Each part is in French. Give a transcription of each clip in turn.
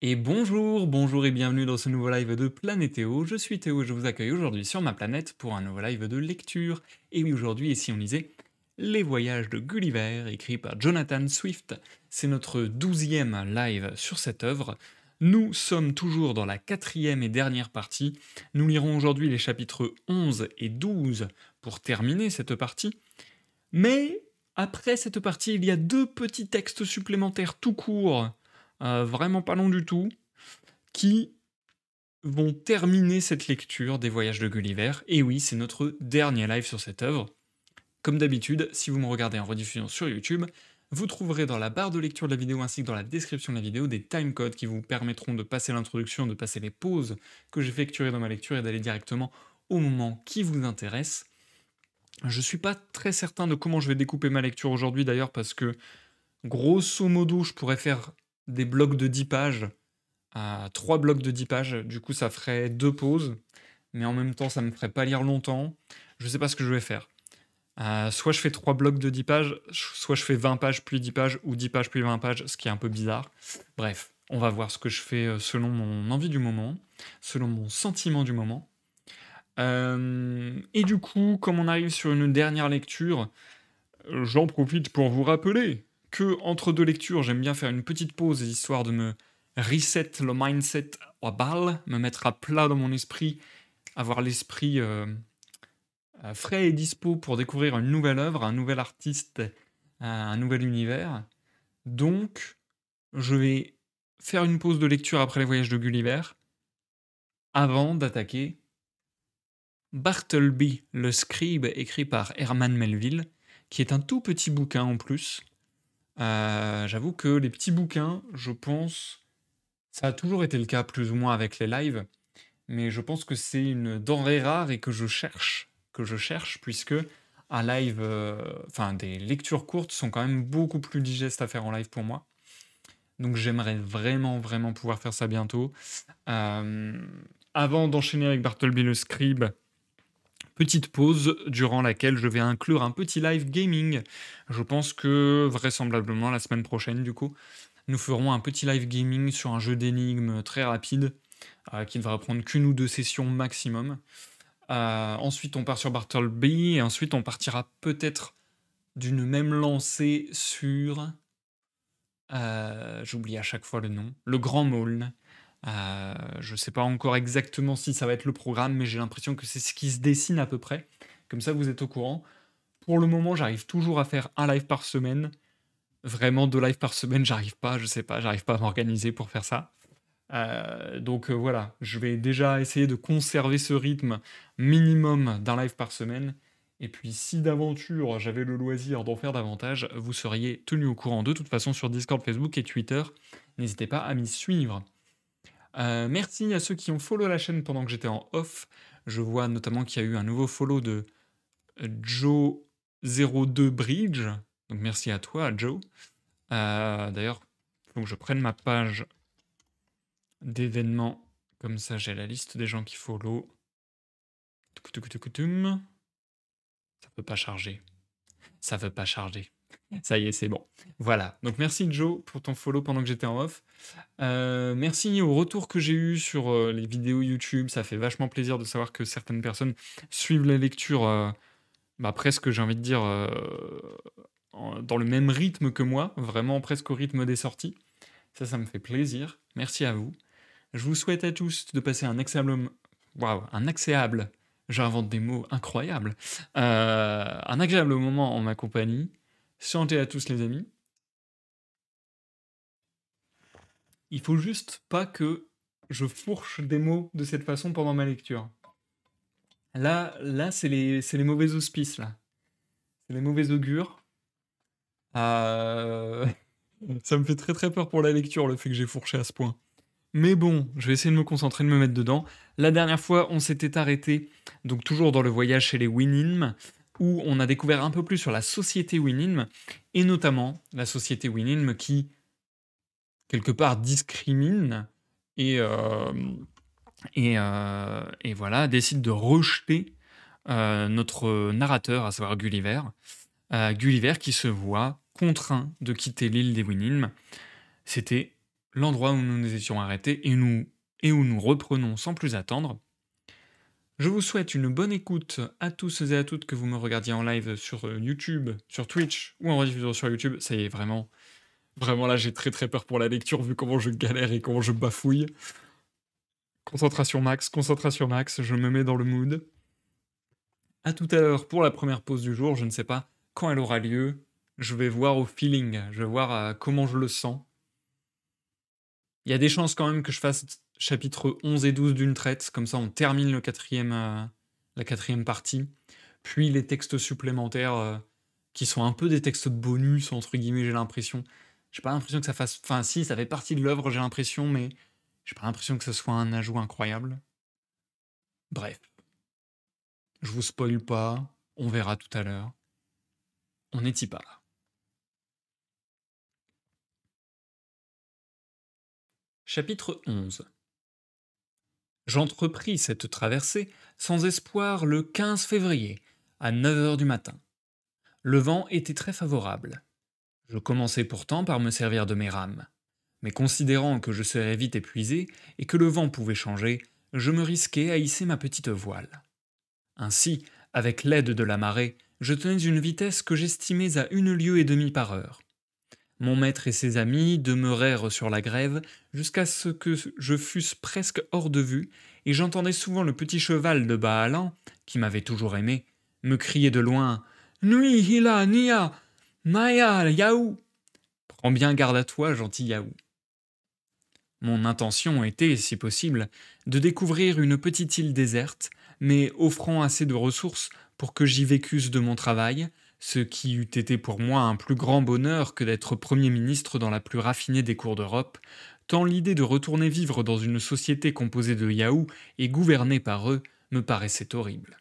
Et bonjour et bienvenue dans ce nouveau live de Planétéo. Je suis Théo et je vous accueille aujourd'hui sur ma planète pour un nouveau live de lecture. Et oui, aujourd'hui, ici on lisait Les Voyages de Gulliver, écrit par Jonathan Swift. C'est notre 12e live sur cette œuvre. Nous sommes toujours dans la 4e et dernière partie. Nous lirons aujourd'hui les chapitres 11 et 12 pour terminer cette partie. Mais après cette partie, il y a deux petits textes supplémentaires tout courts, vraiment pas longs du tout, qui vont terminer cette lecture des Voyages de Gulliver. Et oui, c'est notre dernier live sur cette œuvre. Comme d'habitude, si vous me regardez en rediffusion sur YouTube, vous trouverez dans la barre de lecture de la vidéo ainsi que dans la description de la vidéo des timecodes qui vous permettront de passer l'introduction, de passer les pauses que j'effectuerai dans ma lecture et d'aller directement au moment qui vous intéresse. Je suis pas très certain de comment je vais découper ma lecture aujourd'hui d'ailleurs parce que grosso modo je pourrais faire des blocs de 10 pages à 3 blocs de 10 pages, du coup ça ferait 2 pauses, mais en même temps ça me ferait pas lire longtemps. Je sais pas ce que je vais faire. Soit je fais 3 blocs de 10 pages, soit je fais 20 pages puis 10 pages, ou 10 pages puis 20 pages, ce qui est un peu bizarre. Bref, on va voir ce que je fais selon mon envie du moment, selon mon sentiment du moment. Et du coup, comme on arrive sur une dernière lecture, j'en profite pour vous rappeler que entre deux lectures, j'aime bien faire une petite pause histoire de me reset le mindset à balle, me mettre à plat dans mon esprit, avoir l'esprit frais et dispo pour découvrir une nouvelle œuvre, un nouvel artiste, un nouvel univers. Donc, je vais faire une pause de lecture après les voyages de Gulliver avant d'attaquer Bartleby, le scribe, écrit par Herman Melville, qui est un tout petit bouquin en plus. J'avoue que les petits bouquins, je pense, ça a toujours été le cas plus ou moins avec les lives, mais je pense que c'est une denrée rare et que je cherche, puisque un live, enfin des lectures courtes sont quand même beaucoup plus digestes à faire en live pour moi. Donc j'aimerais vraiment, vraiment pouvoir faire ça bientôt. Euh, Avant d'enchaîner avec Bartleby le Scribe, petite pause durant laquelle je vais inclure un petit live gaming. Je pense que vraisemblablement la semaine prochaine, du coup, nous ferons un petit live gaming sur un jeu d'énigmes très rapide qui ne va prendre qu'une ou deux sessions maximum. Ensuite, on part sur Bartleby et ensuite, on partira peut-être d'une même lancée sur. J'oublie à chaque fois le nom. Le Grand Maulne. Je sais pas encore exactement si ça va être le programme, mais j'ai l'impression que c'est ce qui se dessine à peu près. Comme ça, vous êtes au courant. Pour le moment, j'arrive toujours à faire un live par semaine. Vraiment, 2 lives par semaine, j'arrive pas, je sais pas, j'arrive pas à m'organiser pour faire ça. Donc voilà, je vais déjà essayer de conserver ce rythme minimum d'un live par semaine. Et puis si d'aventure j'avais le loisir d'en faire davantage, vous seriez tenu au courant de toute façon sur Discord, Facebook et Twitter. N'hésitez pas à m'y suivre. Merci à ceux qui ont follow la chaîne pendant que j'étais en off. Je vois notamment qu'il y a eu un nouveau follow de Joe02Bridge. Donc merci à toi, Joe. D'ailleurs, il faut que je prenne ma page d'événements. Comme ça, j'ai la liste des gens qui follow. Tukutukutukutum. Ça peut pas charger. Ça veut pas charger. Ça y est, c'est bon. Voilà. Donc merci Joe pour ton follow pendant que j'étais en off. Merci au retour que j'ai eu sur les vidéos YouTube. Ça fait vachement plaisir de savoir que certaines personnes suivent la lecture, presque, j'ai envie de dire, dans le même rythme que moi. Vraiment presque au rythme des sorties. Ça me fait plaisir. Merci à vous. Je vous souhaite à tous de passer un agréable. Waouh, un agréable. J'invente des mots incroyables. Un agréable moment en ma compagnie. Chantez à tous les amis. Il faut juste pas que je fourche des mots de cette façon pendant ma lecture. Là, c'est les mauvais auspices là. C'est les mauvais augures. Euh, Ça me fait très très peur pour la lecture le fait que j'ai fourché à ce point. Mais bon, je vais essayer de me concentrer, de me mettre dedans. La dernière fois, on s'était arrêté, donc toujours dans le voyage chez les Winim, où on a découvert un peu plus sur la société Winim, et notamment la société Winim qui, quelque part, discrimine et, euh, et voilà, décide de rejeter notre narrateur, à savoir Gulliver. Gulliver qui se voit contraint de quitter l'île des Winim. C'était l'endroit où nous nous étions arrêtés et où nous reprenons sans plus attendre. Je vous souhaite une bonne écoute à tous et à toutes que vous me regardiez en live sur YouTube, sur Twitch ou en rediffusion sur YouTube. Ça y est, vraiment, vraiment là j'ai très très peur pour la lecture vu comment je galère et comment je bafouille. Concentration max, je me mets dans le mood. À tout à l'heure pour la première pause du jour, je ne sais pas quand elle aura lieu. Je vais voir au feeling, je vais voir comment je le sens. Il y a des chances quand même que je fasse chapitre 11 et 12 d'une traite, comme ça on termine la quatrième partie. Puis les textes supplémentaires, qui sont un peu des textes bonus, entre guillemets, j'ai l'impression. J'ai pas l'impression que ça fasse... Enfin si, ça fait partie de l'œuvre, j'ai l'impression, mais j'ai pas l'impression que ce soit un ajout incroyable. Bref, je vous spoil pas, on verra tout à l'heure. On est y part. Chapitre 11. J'entrepris cette traversée sans espoir le 15 février, à 9 heures du matin. Le vent était très favorable. Je commençai pourtant par me servir de mes rames. Mais considérant que je serais vite épuisé et que le vent pouvait changer, je me risquai à hisser ma petite voile. Ainsi, avec l'aide de la marée, je tenais une vitesse que j'estimais à 1 lieue et demie par heure. Mon maître et ses amis demeurèrent sur la grève jusqu'à ce que je fusse presque hors de vue, et j'entendais souvent le petit cheval de Baalan, qui m'avait toujours aimé, me crier de loin Nui hila nia, maya yaou. Prends bien garde à toi, gentil Yaou. Mon intention était, si possible, de découvrir une petite île déserte, mais offrant assez de ressources pour que j'y vécusse de mon travail, ce qui eût été pour moi un plus grand bonheur que d'être Premier ministre dans la plus raffinée des cours d'Europe, tant l'idée de retourner vivre dans une société composée de Yaou et gouvernée par eux me paraissait horrible.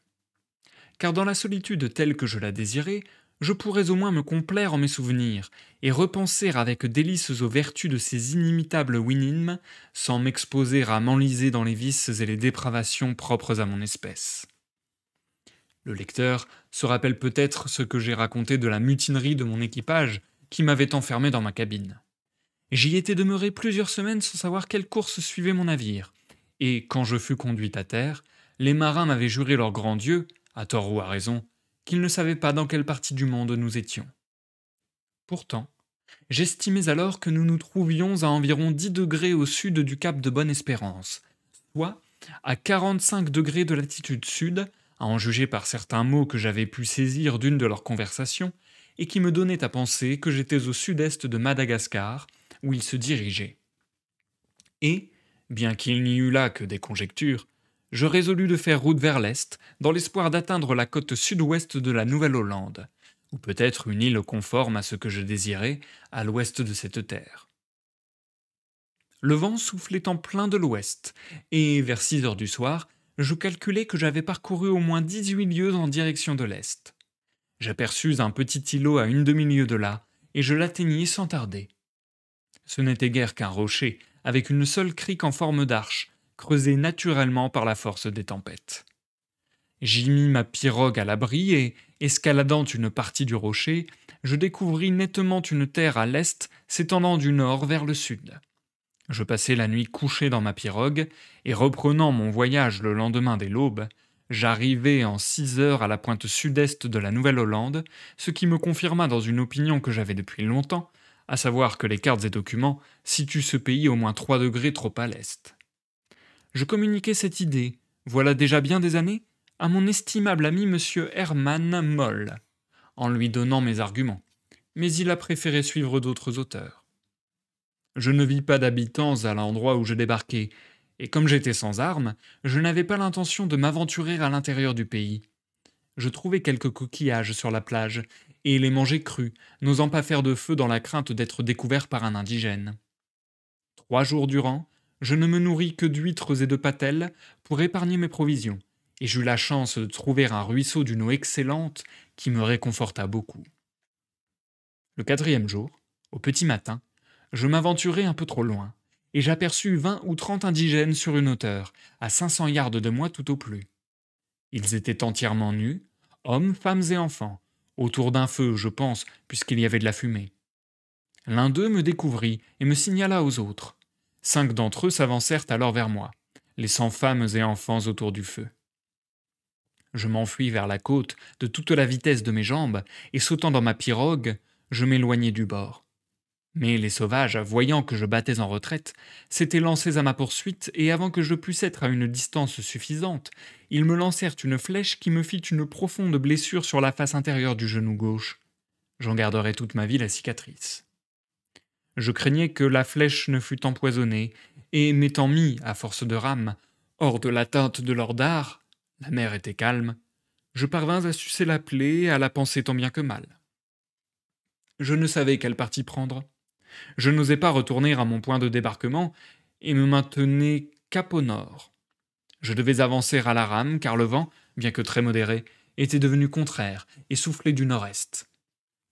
Car dans la solitude telle que je la désirais, je pourrais au moins me complaire en mes souvenirs, et repenser avec délices aux vertus de ces inimitables Winim, sans m'exposer à m'enliser dans les vices et les dépravations propres à mon espèce. Le lecteur se rappelle peut-être ce que j'ai raconté de la mutinerie de mon équipage, qui m'avait enfermé dans ma cabine. J'y étais demeuré plusieurs semaines sans savoir quelle course suivait mon navire, et quand je fus conduit à terre, les marins m'avaient juré leur grand Dieu, à tort ou à raison, qu'ils ne savaient pas dans quelle partie du monde nous étions. Pourtant, j'estimais alors que nous nous trouvions à environ 10 degrés au sud du cap de Bonne-Espérance, soit à 45 degrés de latitude sud, à en juger par certains mots que j'avais pu saisir d'une de leurs conversations, et qui me donnaient à penser que j'étais au sud-est de Madagascar, où ils se dirigeaient. Et, bien qu'il n'y eût là que des conjectures, je résolus de faire route vers l'est, dans l'espoir d'atteindre la côte sud-ouest de la Nouvelle-Hollande, ou peut-être une île conforme à ce que je désirais, à l'ouest de cette terre. Le vent soufflait en plein de l'ouest, et vers 6 heures du soir, je calculai que j'avais parcouru au moins 18 lieues en direction de l'est. J'aperçus un petit îlot à 1/2 lieue de là, et je l'atteignis sans tarder. Ce n'était guère qu'un rocher, avec une seule crique en forme d'arche, creusée naturellement par la force des tempêtes. J'y mis ma pirogue à l'abri et, escaladant une partie du rocher, je découvris nettement une terre à l'est s'étendant du nord vers le sud. Je passai la nuit couché dans ma pirogue, et reprenant mon voyage le lendemain dès l'aube, j'arrivai en 6 heures à la pointe sud-est de la Nouvelle-Hollande, ce qui me confirma dans une opinion que j'avais depuis longtemps, à savoir que les cartes et documents situent ce pays au moins 3 degrés trop à l'est. Je communiquai cette idée, voilà déjà bien des années, à mon estimable ami monsieur Hermann Moll, en lui donnant mes arguments, mais il a préféré suivre d'autres auteurs. Je ne vis pas d'habitants à l'endroit où je débarquai, et comme j'étais sans armes, je n'avais pas l'intention de m'aventurer à l'intérieur du pays. Je trouvai quelques coquillages sur la plage, et les mangeai crus, n'osant pas faire de feu dans la crainte d'être découvert par un indigène. 3 jours durant, je ne me nourris que d'huîtres et de patelles pour épargner mes provisions, et j'eus la chance de trouver un ruisseau d'une eau excellente qui me réconforta beaucoup. Le 4e jour, au petit matin, je m'aventurai un peu trop loin, et j'aperçus 20 ou 30 indigènes sur une hauteur, à 500 yards de moi tout au plus. Ils étaient entièrement nus, hommes, femmes et enfants, autour d'un feu, je pense, puisqu'il y avait de la fumée. L'un d'eux me découvrit et me signala aux autres. 5 d'entre eux s'avancèrent alors vers moi, laissant femmes et enfants autour du feu. Je m'enfuis vers la côte de toute la vitesse de mes jambes, et sautant dans ma pirogue, je m'éloignai du bord. Mais les sauvages, voyant que je battais en retraite, s'étaient lancés à ma poursuite, et avant que je pusse être à une distance suffisante, ils me lancèrent une flèche qui me fit une profonde blessure sur la face intérieure du genou gauche. J'en garderai toute ma vie la cicatrice. Je craignais que la flèche ne fût empoisonnée, et m'étant mis, à force de rames, hors de l'atteinte de leur dard, la mer était calme, je parvins à sucer la plaie, à la penser tant bien que mal. Je ne savais quel parti prendre. Je n'osais pas retourner à mon point de débarquement, et me maintenais cap au nord. Je devais avancer à la rame, car le vent, bien que très modéré, était devenu contraire et soufflait du nord-est.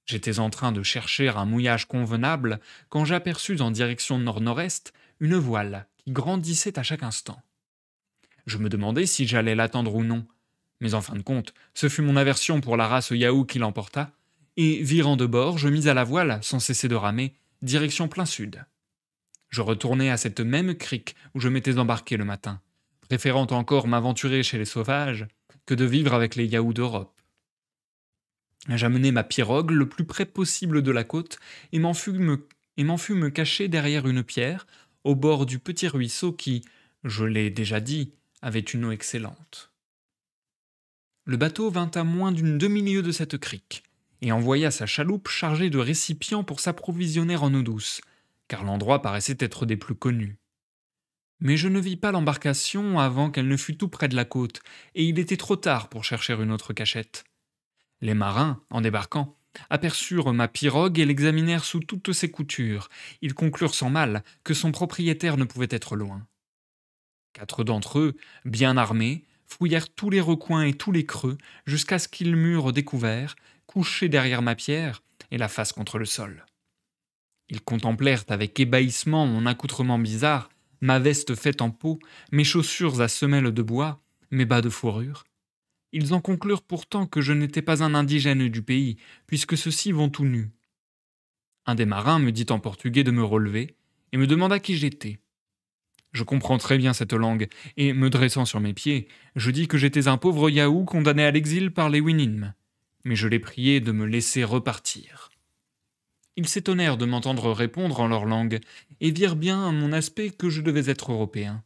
J'étais en train de chercher un mouillage convenable quand j'aperçus en direction nord-nord-est une voile qui grandissait à chaque instant. Je me demandais si j'allais l'attendre ou non, mais en fin de compte, ce fut mon aversion pour la race Yahoo qui l'emporta, et virant de bord, je mis à la voile, sans cesser de ramer, direction plein sud. Je retournai à cette même crique où je m'étais embarqué le matin, préférant encore m'aventurer chez les sauvages que de vivre avec les Yahoo d'Europe. J'amenai ma pirogue le plus près possible de la côte et m'en fus me cacher derrière une pierre, au bord du petit ruisseau qui, je l'ai déjà dit, avait une eau excellente. Le bateau vint à moins d'une demi-lieue de cette crique, et envoya sa chaloupe chargée de récipients pour s'approvisionner en eau douce, car l'endroit paraissait être des plus connus. Mais je ne vis pas l'embarcation avant qu'elle ne fût tout près de la côte, et il était trop tard pour chercher une autre cachette. Les marins, en débarquant, aperçurent ma pirogue et l'examinèrent sous toutes ses coutures. Ils conclurent sans mal que son propriétaire ne pouvait être loin. 4 d'entre eux, bien armés, fouillèrent tous les recoins et tous les creux jusqu'à ce qu'ils m'eurent découvert, couché derrière ma pierre et la face contre le sol. Ils contemplèrent avec ébahissement mon accoutrement bizarre, ma veste faite en peau, mes chaussures à semelles de bois, mes bas de fourrure. Ils en conclurent pourtant que je n'étais pas un indigène du pays, puisque ceux-ci vont tout nus. Un des marins me dit en portugais de me relever, et me demanda qui j'étais. Je comprends très bien cette langue, et, me dressant sur mes pieds, je dis que j'étais un pauvre Yahoo condamné à l'exil par les Winim, mais je les priai de me laisser repartir. Ils s'étonnèrent de m'entendre répondre en leur langue, et virent bien à mon aspect que je devais être européen.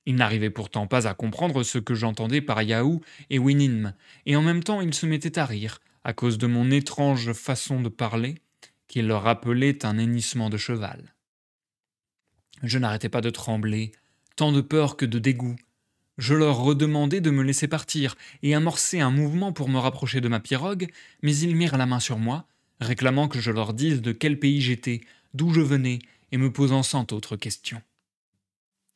Ils n'arrivaient pourtant pas à comprendre ce que j'entendais par Yahoo et Winim, et en même temps ils se mettaient à rire, à cause de mon étrange façon de parler, qui leur rappelait un hennissement de cheval. Je n'arrêtais pas de trembler, tant de peur que de dégoût. Je leur redemandai de me laisser partir et amorcer un mouvement pour me rapprocher de ma pirogue, mais ils mirent la main sur moi, réclamant que je leur dise de quel pays j'étais, d'où je venais, et me posant cent autres questions.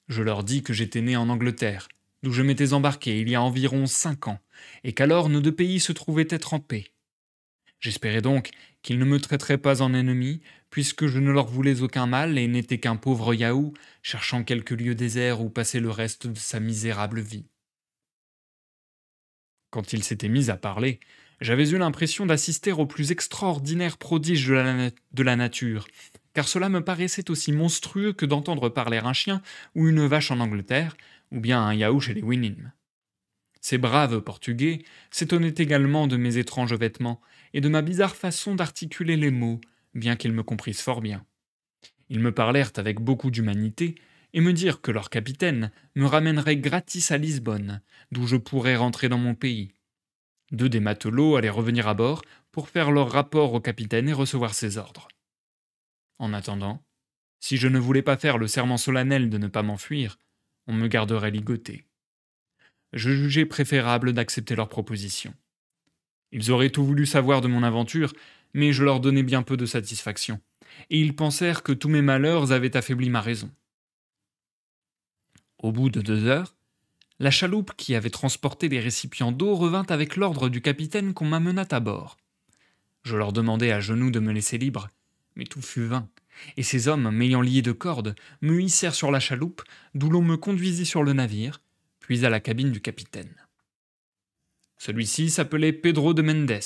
Je leur dis que j'étais né en Angleterre, d'où je m'étais embarqué il y a environ 5 ans, et qu'alors nos 2 pays se trouvaient être en paix. J'espérais donc qu'ils ne me traiteraient pas en ennemi, puisque je ne leur voulais aucun mal et n'étais qu'un pauvre Yahoo, cherchant quelque lieu désert où passer le reste de sa misérable vie. Quand ils s'étaient mis à parler, j'avais eu l'impression d'assister au plus extraordinaire prodige de la nature, car cela me paraissait aussi monstrueux que d'entendre parler un chien ou une vache en Angleterre, ou bien un Yahoo chez les Winim. Ces braves Portugais s'étonnaient également de mes étranges vêtements et de ma bizarre façon d'articuler les mots, bien qu'ils me comprissent fort bien. Ils me parlèrent avec beaucoup d'humanité et me dirent que leur capitaine me ramènerait gratis à Lisbonne, d'où je pourrais rentrer dans mon pays. 2 des matelots allaient revenir à bord pour faire leur rapport au capitaine et recevoir ses ordres. En attendant, si je ne voulais pas faire le serment solennel de ne pas m'enfuir, on me garderait ligoté. Je jugeais préférable d'accepter leur proposition. Ils auraient tout voulu savoir de mon aventure, mais je leur donnais bien peu de satisfaction, et ils pensèrent que tous mes malheurs avaient affaibli ma raison. Au bout de 2 heures, la chaloupe qui avait transporté les récipients d'eau revint avec l'ordre du capitaine qu'on m'amenât à bord. Je leur demandai à genoux de me laisser libre, mais tout fut vain, et ces hommes, m'ayant lié de cordes, me hissèrent sur la chaloupe, d'où l'on me conduisit sur le navire, puis à la cabine du capitaine. Celui-ci s'appelait Pedro de Mendes.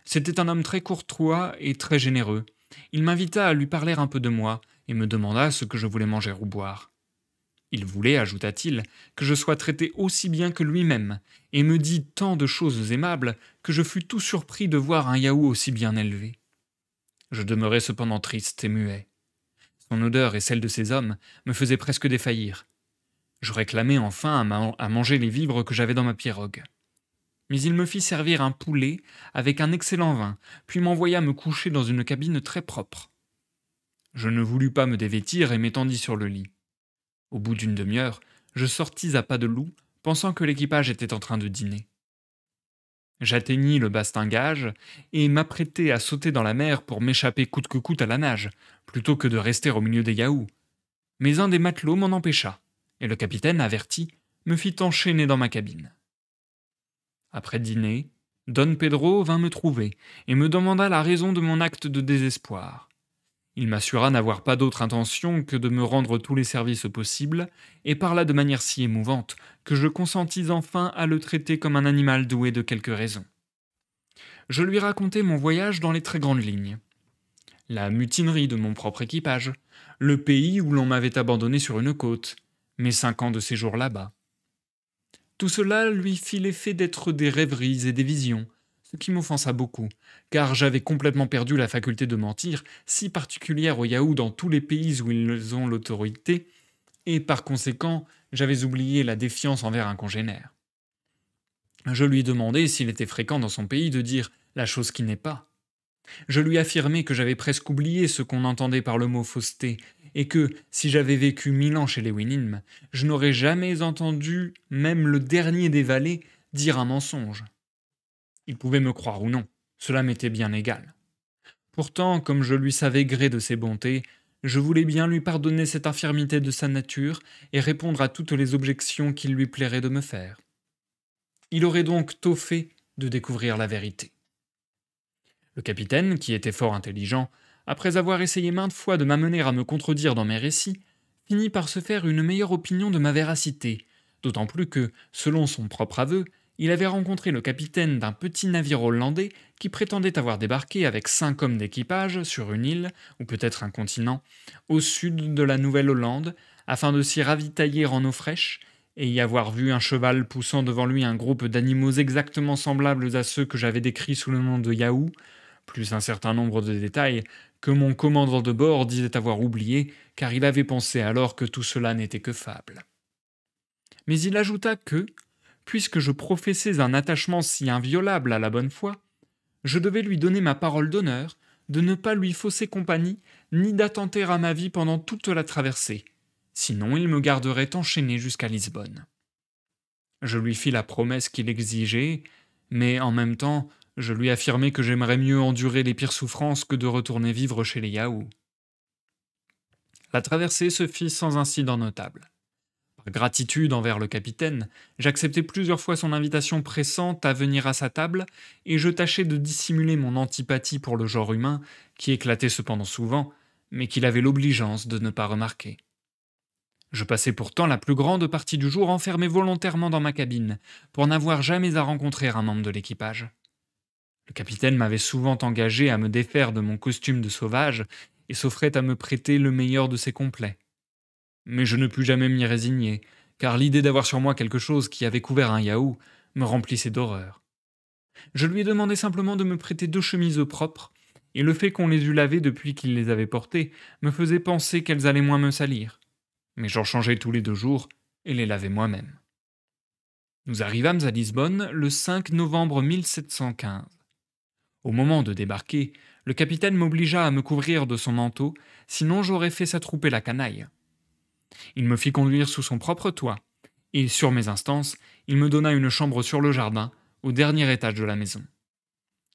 C'était un homme très courtois et très généreux. Il m'invita à lui parler un peu de moi, et me demanda ce que je voulais manger ou boire. Il voulait, ajouta-t-il, que je sois traité aussi bien que lui-même, et me dit tant de choses aimables que je fus tout surpris de voir un Yahoo aussi bien élevé. Je demeurai cependant triste et muet. Son odeur et celle de ses hommes me faisaient presque défaillir. Je réclamai enfin à manger les vivres que j'avais dans ma pirogue. Mais il me fit servir un poulet avec un excellent vin, puis m'envoya me coucher dans une cabine très propre. Je ne voulus pas me dévêtir et m'étendis sur le lit. Au bout d'une demi-heure, je sortis à pas de loup, pensant que l'équipage était en train de dîner. J'atteignis le bastingage et m'apprêtai à sauter dans la mer pour m'échapper coûte que coûte à la nage, plutôt que de rester au milieu des Yahoos. Mais un des matelots m'en empêcha, et le capitaine, averti, me fit enchaîner dans ma cabine. Après dîner, Don Pedro vint me trouver et me demanda la raison de mon acte de désespoir. Il m'assura n'avoir pas d'autre intention que de me rendre tous les services possibles, et parla de manière si émouvante que je consentis enfin à le traiter comme un animal doué de quelques raisons. Je lui racontai mon voyage dans les très grandes lignes. La mutinerie de mon propre équipage, le pays où l'on m'avait abandonné sur une côte, mes 5 ans de séjour là-bas. Tout cela lui fit l'effet d'être des rêveries et des visions, ce qui m'offensa beaucoup, car j'avais complètement perdu la faculté de mentir, si particulière aux Yahoos dans tous les pays où ils ont l'autorité, et par conséquent, j'avais oublié la défiance envers un congénère. Je lui demandai s'il était fréquent dans son pays de dire la chose qui n'est pas. Je lui affirmai que j'avais presque oublié ce qu'on entendait par le mot fausseté, et que, si j'avais vécu 1000 ans chez les Winim, je n'aurais jamais entendu même le dernier des valets dire un mensonge. Il pouvait me croire ou non, cela m'était bien égal. Pourtant, comme je lui savais gré de ses bontés, je voulais bien lui pardonner cette infirmité de sa nature et répondre à toutes les objections qu'il lui plairait de me faire. Il aurait donc tôt fait de découvrir la vérité. Le capitaine, qui était fort intelligent, après avoir essayé maintes fois de m'amener à me contredire dans mes récits, finit par se faire une meilleure opinion de ma véracité, d'autant plus que, selon son propre aveu, il avait rencontré le capitaine d'un petit navire hollandais qui prétendait avoir débarqué avec 5 hommes d'équipage sur une île, ou peut-être un continent, au sud de la Nouvelle-Hollande, afin de s'y ravitailler en eau fraîche, et y avoir vu un cheval poussant devant lui un groupe d'animaux exactement semblables à ceux que j'avais décrits sous le nom de Yahoo, plus un certain nombre de détails que mon commandant de bord disait avoir oubliés, car il avait pensé alors que tout cela n'était que fable. Mais il ajouta que, puisque je professais un attachement si inviolable à la bonne foi, je devais lui donner ma parole d'honneur de ne pas lui fausser compagnie, ni d'attenter à ma vie pendant toute la traversée, sinon il me garderait enchaîné jusqu'à Lisbonne. Je lui fis la promesse qu'il exigeait, mais en même temps, je lui affirmai que j'aimerais mieux endurer les pires souffrances que de retourner vivre chez les Yahoos. La traversée se fit sans incident notable. Par gratitude envers le capitaine, j'acceptai plusieurs fois son invitation pressante à venir à sa table, et je tâchai de dissimuler mon antipathie pour le genre humain, qui éclatait cependant souvent, mais qu'il avait l'obligeance de ne pas remarquer. Je passai pourtant la plus grande partie du jour enfermé volontairement dans ma cabine, pour n'avoir jamais à rencontrer un membre de l'équipage. Le capitaine m'avait souvent engagé à me défaire de mon costume de sauvage et s'offrait à me prêter le meilleur de ses complets. Mais je ne pus jamais m'y résigner, car l'idée d'avoir sur moi quelque chose qui avait couvert un Yahoo me remplissait d'horreur. Je lui ai demandé simplement de me prêter 2 chemises propres, et le fait qu'on les eût lavées depuis qu'il les avait portées me faisait penser qu'elles allaient moins me salir. Mais j'en changeais tous les 2 jours et les lavais moi-même. Nous arrivâmes à Lisbonne le 5 novembre 1715. Au moment de débarquer, le capitaine m'obligea à me couvrir de son manteau, sinon j'aurais fait s'attrouper la canaille. Il me fit conduire sous son propre toit, et sur mes instances, il me donna une chambre sur le jardin, au dernier étage de la maison.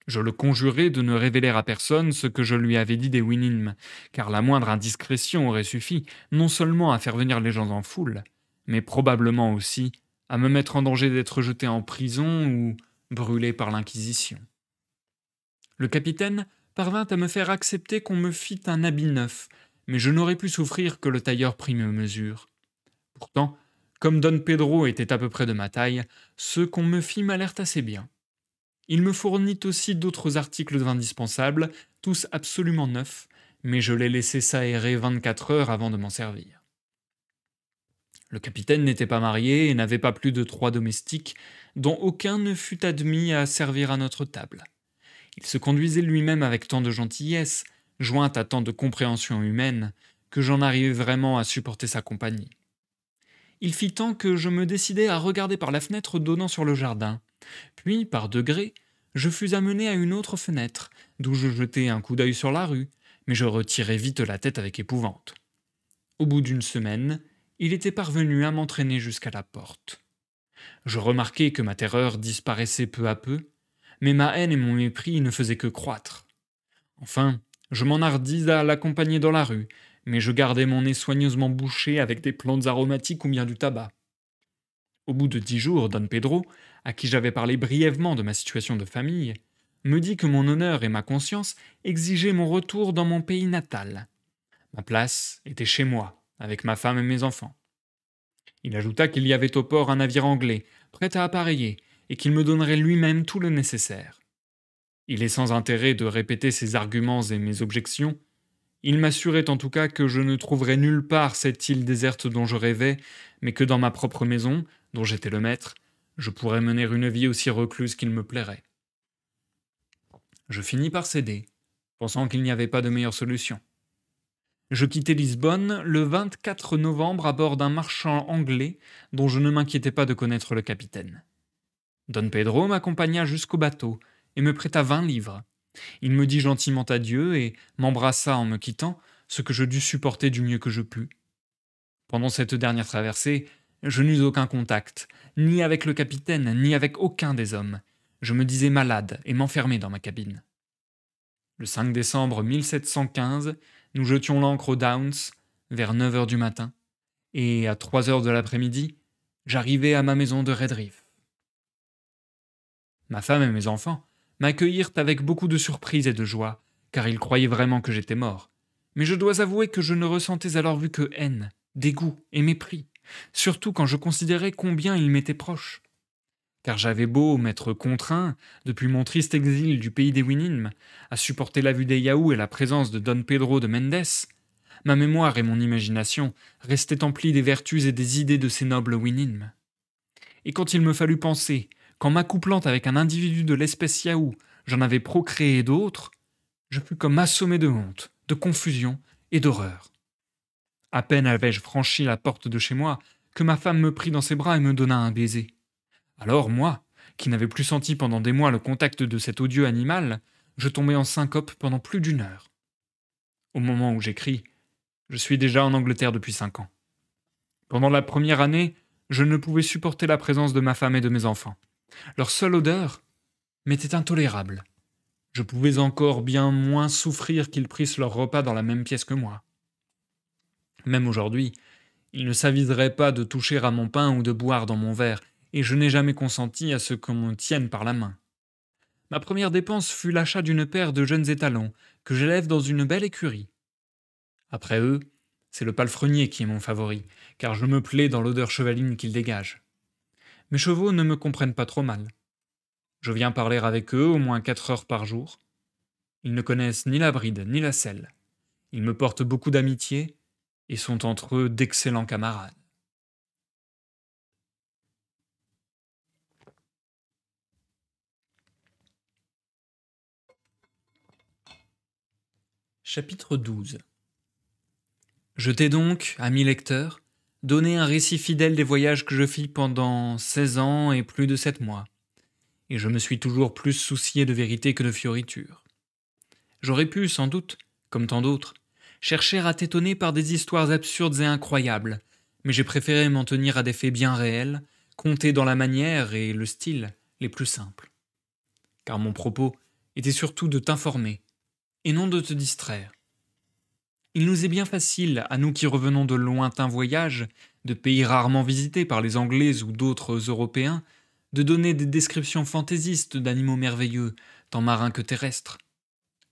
Je le conjurai de ne révéler à personne ce que je lui avais dit des Winim, car la moindre indiscrétion aurait suffi non seulement à faire venir les gens en foule, mais probablement aussi à me mettre en danger d'être jeté en prison ou brûlé par l'Inquisition. Le capitaine parvint à me faire accepter qu'on me fît un habit neuf, mais je n'aurais pu souffrir que le tailleur prît mes mesures. Pourtant, comme Don Pedro était à peu près de ma taille, ce qu'on me fit m'allèrent assez bien. Il me fournit aussi d'autres articles indispensables, tous absolument neufs, mais je l'ai laissé s'aérer 24 heures avant de m'en servir. Le capitaine n'était pas marié et n'avait pas plus de 3 domestiques, dont aucun ne fut admis à servir à notre table. Il se conduisait lui-même avec tant de gentillesse, jointe à tant de compréhension humaine, que j'en arrivai vraiment à supporter sa compagnie. Il fit tant que je me décidai à regarder par la fenêtre donnant sur le jardin. Puis, par degrés, je fus amené à une autre fenêtre, d'où je jetai un coup d'œil sur la rue, mais je retirai vite la tête avec épouvante. Au bout d'une semaine, il était parvenu à m'entraîner jusqu'à la porte. Je remarquai que ma terreur disparaissait peu à peu, mais ma haine et mon mépris ne faisaient que croître. Enfin, je m'enhardis à l'accompagner dans la rue, mais je gardai mon nez soigneusement bouché avec des plantes aromatiques ou bien du tabac. Au bout de 10 jours, Don Pedro, à qui j'avais parlé brièvement de ma situation de famille, me dit que mon honneur et ma conscience exigeaient mon retour dans mon pays natal. Ma place était chez moi, avec ma femme et mes enfants. Il ajouta qu'il y avait au port un navire anglais, prêt à appareiller, et qu'il me donnerait lui-même tout le nécessaire. Il est sans intérêt de répéter ses arguments et mes objections. Il m'assurait en tout cas que je ne trouverais nulle part cette île déserte dont je rêvais, mais que dans ma propre maison, dont j'étais le maître, je pourrais mener une vie aussi recluse qu'il me plairait. Je finis par céder, pensant qu'il n'y avait pas de meilleure solution. Je quittai Lisbonne le 24 novembre à bord d'un marchand anglais dont je ne m'inquiétais pas de connaître le capitaine. Don Pedro m'accompagna jusqu'au bateau et me prêta 20 livres. Il me dit gentiment adieu et m'embrassa en me quittant, ce que je dus supporter du mieux que je pus. Pendant cette dernière traversée, je n'eus aucun contact, ni avec le capitaine, ni avec aucun des hommes. Je me disais malade et m'enfermai dans ma cabine. Le 5 décembre 1715, nous jetions l'ancre aux Downs vers 9 heures du matin, et à 3 heures de l'après-midi, j'arrivai à ma maison de Redriff. Ma femme et mes enfants m'accueillirent avec beaucoup de surprise et de joie, car ils croyaient vraiment que j'étais mort. Mais je dois avouer que je ne ressentais à leur vue que haine, dégoût et mépris, surtout quand je considérais combien ils m'étaient proches. Car j'avais beau m'être contraint, depuis mon triste exil du pays des Winim, à supporter la vue des Yaous et la présence de Don Pedro de Mendes, ma mémoire et mon imagination restaient emplies des vertus et des idées de ces nobles Winim. Et quand il me fallut penser qu'en m'accouplant avec un individu de l'espèce Yahoo, j'en avais procréé d'autres, je fus comme assommé de honte, de confusion et d'horreur. À peine avais-je franchi la porte de chez moi que ma femme me prit dans ses bras et me donna un baiser. Alors moi, qui n'avais plus senti pendant des mois le contact de cet odieux animal, je tombai en syncope pendant plus d'1 heure. Au moment où j'écris, je suis déjà en Angleterre depuis 5 ans. Pendant la première année, je ne pouvais supporter la présence de ma femme et de mes enfants. Leur seule odeur m'était intolérable. Je pouvais encore bien moins souffrir qu'ils prissent leur repas dans la même pièce que moi. Même aujourd'hui, ils ne s'aviseraient pas de toucher à mon pain ou de boire dans mon verre, et je n'ai jamais consenti à ce qu'on me tienne par la main. Ma première dépense fut l'achat d'une paire de jeunes étalons, que j'élève dans une belle écurie. Après eux, c'est le palefrenier qui est mon favori, car je me plais dans l'odeur chevaline qu'il dégage. Mes chevaux ne me comprennent pas trop mal. Je viens parler avec eux au moins 4 heures par jour. Ils ne connaissent ni la bride ni la selle. Ils me portent beaucoup d'amitié et sont entre eux d'excellents camarades. Chapitre 12. Je t'ai donc, ami lecteur, donné un récit fidèle des voyages que je fis pendant 16 ans et plus de 7 mois, et je me suis toujours plus soucié de vérité que de fioriture. J'aurais pu, sans doute, comme tant d'autres, chercher à t'étonner par des histoires absurdes et incroyables, mais j'ai préféré m'en tenir à des faits bien réels, contés dans la manière et le style les plus simples. Car mon propos était surtout de t'informer, et non de te distraire. Il nous est bien facile, à nous qui revenons de lointains voyages, de pays rarement visités par les Anglais ou d'autres Européens, de donner des descriptions fantaisistes d'animaux merveilleux, tant marins que terrestres.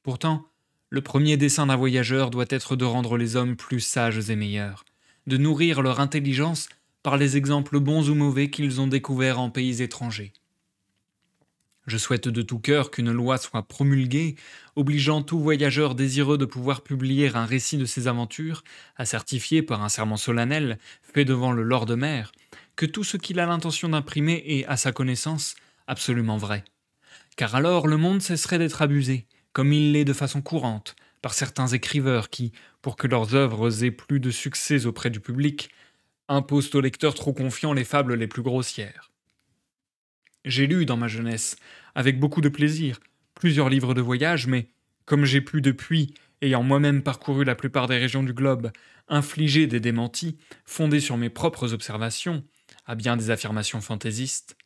Pourtant, le premier dessein d'un voyageur doit être de rendre les hommes plus sages et meilleurs, de nourrir leur intelligence par les exemples bons ou mauvais qu'ils ont découverts en pays étrangers. Je souhaite de tout cœur qu'une loi soit promulguée, obligeant tout voyageur désireux de pouvoir publier un récit de ses aventures, à certifier par un serment solennel, fait devant le lord maire, que tout ce qu'il a l'intention d'imprimer est, à sa connaissance, absolument vrai. Car alors le monde cesserait d'être abusé, comme il l'est de façon courante, par certains écriveurs qui, pour que leurs œuvres aient plus de succès auprès du public, imposent aux lecteurs trop confiants les fables les plus grossières. J'ai lu dans ma jeunesse, avec beaucoup de plaisir, plusieurs livres de voyage, mais comme j'ai pu depuis, ayant moi-même parcouru la plupart des régions du globe, infliger des démentis, fondés sur mes propres observations, à bien des affirmations fantaisistes,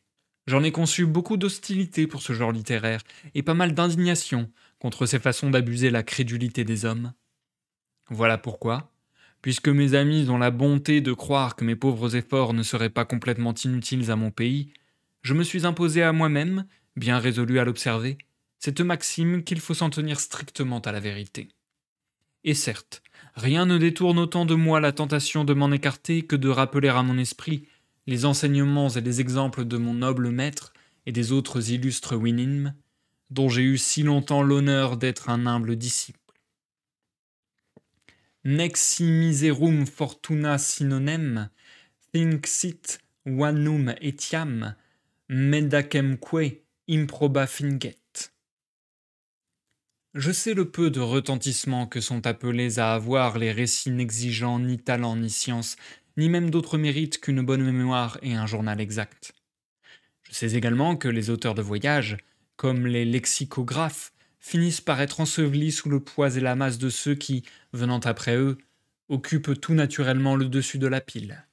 j'en ai conçu beaucoup d'hostilité pour ce genre littéraire, et pas mal d'indignation contre ces façons d'abuser la crédulité des hommes. Voilà pourquoi, puisque mes amis ont la bonté de croire que mes pauvres efforts ne seraient pas complètement inutiles à mon pays, je me suis imposé à moi-même, bien résolu à l'observer, cette maxime qu'il faut s'en tenir strictement à la vérité. Et certes, rien ne détourne autant de moi la tentation de m'en écarter que de rappeler à mon esprit les enseignements et les exemples de mon noble maître et des autres illustres Winim, dont j'ai eu si longtemps l'honneur d'être un humble disciple. Nec si miserum fortuna sinonem, thinxit vanum etiam, medacemque improba finget. Je sais le peu de retentissement que sont appelés à avoir les récits n'exigeant ni talent ni science, ni même d'autres mérites qu'une bonne mémoire et un journal exact. Je sais également que les auteurs de voyage, comme les lexicographes, finissent par être ensevelis sous le poids et la masse de ceux qui, venant après eux, occupent tout naturellement le dessus de la pile.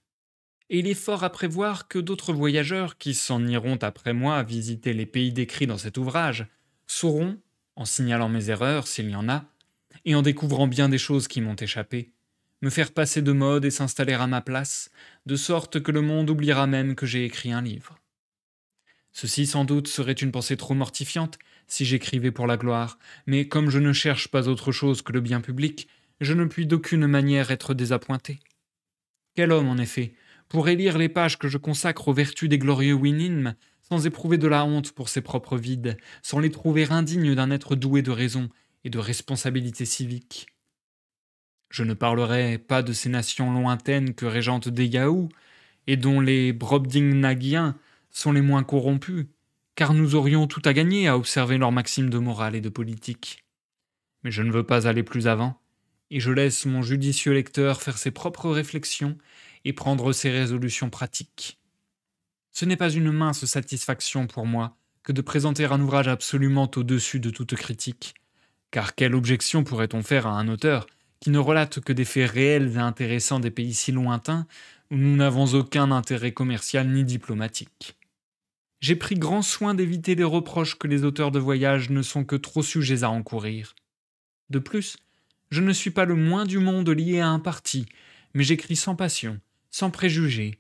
Et il est fort à prévoir que d'autres voyageurs qui s'en iront après moi visiter les pays décrits dans cet ouvrage sauront, en signalant mes erreurs s'il y en a, et en découvrant bien des choses qui m'ont échappé, me faire passer de mode et s'installer à ma place, de sorte que le monde oubliera même que j'ai écrit un livre. Ceci sans doute serait une pensée trop mortifiante si j'écrivais pour la gloire, mais comme je ne cherche pas autre chose que le bien public, je ne puis d'aucune manière être désappointé. Quel homme, en effet, pourrait lire les pages que je consacre aux vertus des glorieux Winim sans éprouver de la honte pour ses propres vides, sans les trouver indignes d'un être doué de raison et de responsabilité civique? Je ne parlerai pas de ces nations lointaines que régentent des Yahoos, et dont les Brobdingnagiens sont les moins corrompus, car nous aurions tout à gagner à observer leurs maximes de morale et de politique. Mais je ne veux pas aller plus avant, et je laisse mon judicieux lecteur faire ses propres réflexions et prendre ses résolutions pratiques. Ce n'est pas une mince satisfaction pour moi que de présenter un ouvrage absolument au-dessus de toute critique, car quelle objection pourrait-on faire à un auteur qui ne relate que des faits réels et intéressants des pays si lointains où nous n'avons aucun intérêt commercial ni diplomatique? J'ai pris grand soin d'éviter les reproches que les auteurs de voyage ne sont que trop sujets à encourir. De plus, je ne suis pas le moins du monde lié à un parti, mais j'écris sans passion, sans préjugés,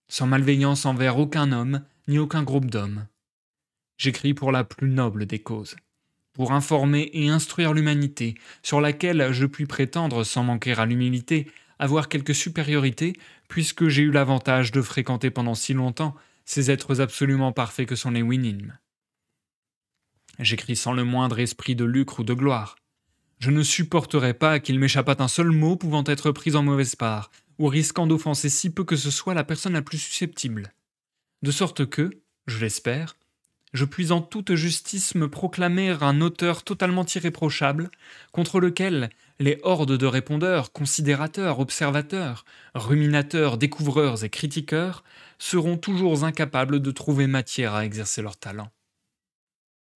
sans malveillance envers aucun homme ni aucun groupe d'hommes. J'écris pour la plus noble des causes, pour informer et instruire l'humanité, sur laquelle je puis prétendre, sans manquer à l'humilité, avoir quelque supériorité, puisque j'ai eu l'avantage de fréquenter pendant si longtemps ces êtres absolument parfaits que sont les Winim. J'écris sans le moindre esprit de lucre ou de gloire. Je ne supporterai pas qu'il m'échappât un seul mot pouvant être pris en mauvaise part, ou risquant d'offenser si peu que ce soit la personne la plus susceptible. De sorte que, je l'espère, je puis en toute justice me proclamer un auteur totalement irréprochable, contre lequel les hordes de répondeurs, considérateurs, observateurs, ruminateurs, découvreurs et critiqueurs seront toujours incapables de trouver matière à exercer leur talent.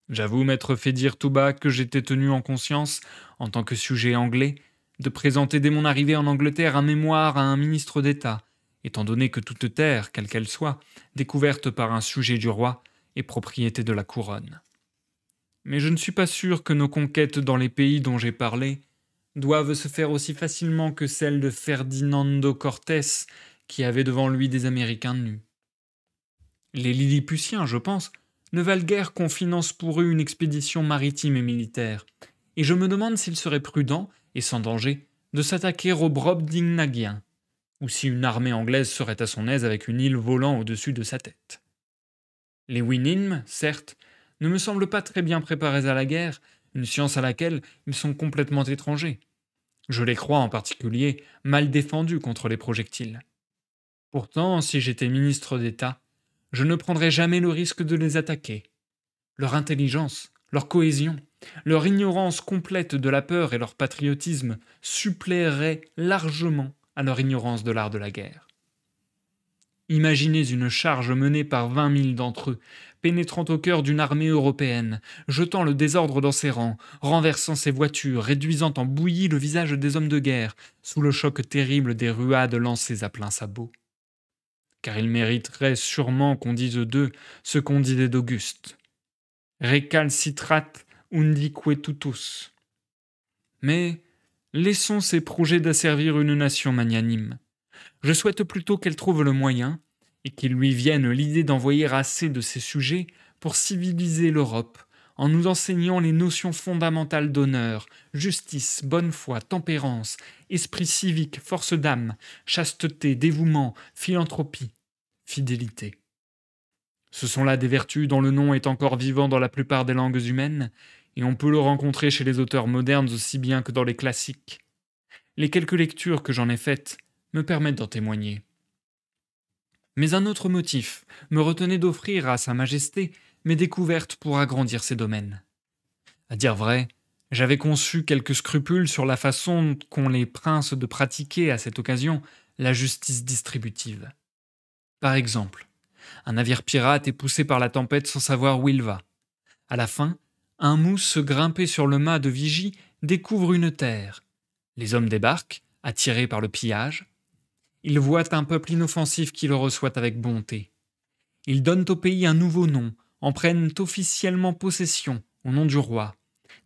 J'avoue m'être fait dire tout bas que j'étais tenu en conscience, en tant que sujet anglais, de présenter dès mon arrivée en Angleterre un mémoire à un ministre d'État, étant donné que toute terre, quelle qu'elle soit, découverte par un sujet du roi, est propriété de la couronne. Mais je ne suis pas sûr que nos conquêtes dans les pays dont j'ai parlé doivent se faire aussi facilement que celles de Ferdinando Cortés, qui avait devant lui des Américains nus. Les Lilliputiens, je pense, ne valent guère qu'on finance pour eux une expédition maritime et militaire, et je me demande s'il serait prudent, et sans danger, de s'attaquer aux Brobdingnagiens, ou si une armée anglaise serait à son aise avec une île volant au-dessus de sa tête. Les Winim, certes, ne me semblent pas très bien préparés à la guerre, une science à laquelle ils sont complètement étrangers. Je les crois en particulier mal défendus contre les projectiles. Pourtant, si j'étais ministre d'État, je ne prendrais jamais le risque de les attaquer. Leur intelligence, leur cohésion, leur ignorance complète de la peur et leur patriotisme suppléeraient largement à leur ignorance de l'art de la guerre. Imaginez une charge menée par 20 000 d'entre eux, pénétrant au cœur d'une armée européenne, jetant le désordre dans ses rangs, renversant ses voitures, réduisant en bouillie le visage des hommes de guerre, sous le choc terrible des ruades lancées à plein sabot. Car ils mériteraient sûrement qu'on dise d'eux ce qu'on disait d'Auguste. Recalcitrat undique tutus. Mais laissons ces projets d'asservir une nation magnanime. Je souhaite plutôt qu'elle trouve le moyen, et qu'il lui vienne l'idée d'envoyer assez de ses sujets pour civiliser l'Europe, en nous enseignant les notions fondamentales d'honneur, justice, bonne foi, tempérance, esprit civique, force d'âme, chasteté, dévouement, philanthropie, fidélité. Ce sont là des vertus dont le nom est encore vivant dans la plupart des langues humaines, et on peut le rencontrer chez les auteurs modernes aussi bien que dans les classiques. Les quelques lectures que j'en ai faites me permettent d'en témoigner. Mais un autre motif me retenait d'offrir à Sa Majesté mes découvertes pour agrandir ces domaines. À dire vrai, j'avais conçu quelques scrupules sur la façon qu'ont les princes de pratiquer à cette occasion la justice distributive. Par exemple, un navire pirate est poussé par la tempête sans savoir où il va. À la fin, un mousse grimpé sur le mât de vigie découvre une terre. Les hommes débarquent, attirés par le pillage. Ils voient un peuple inoffensif qui le reçoit avec bonté. Ils donnent au pays un nouveau nom, en prennent officiellement possession au nom du roi,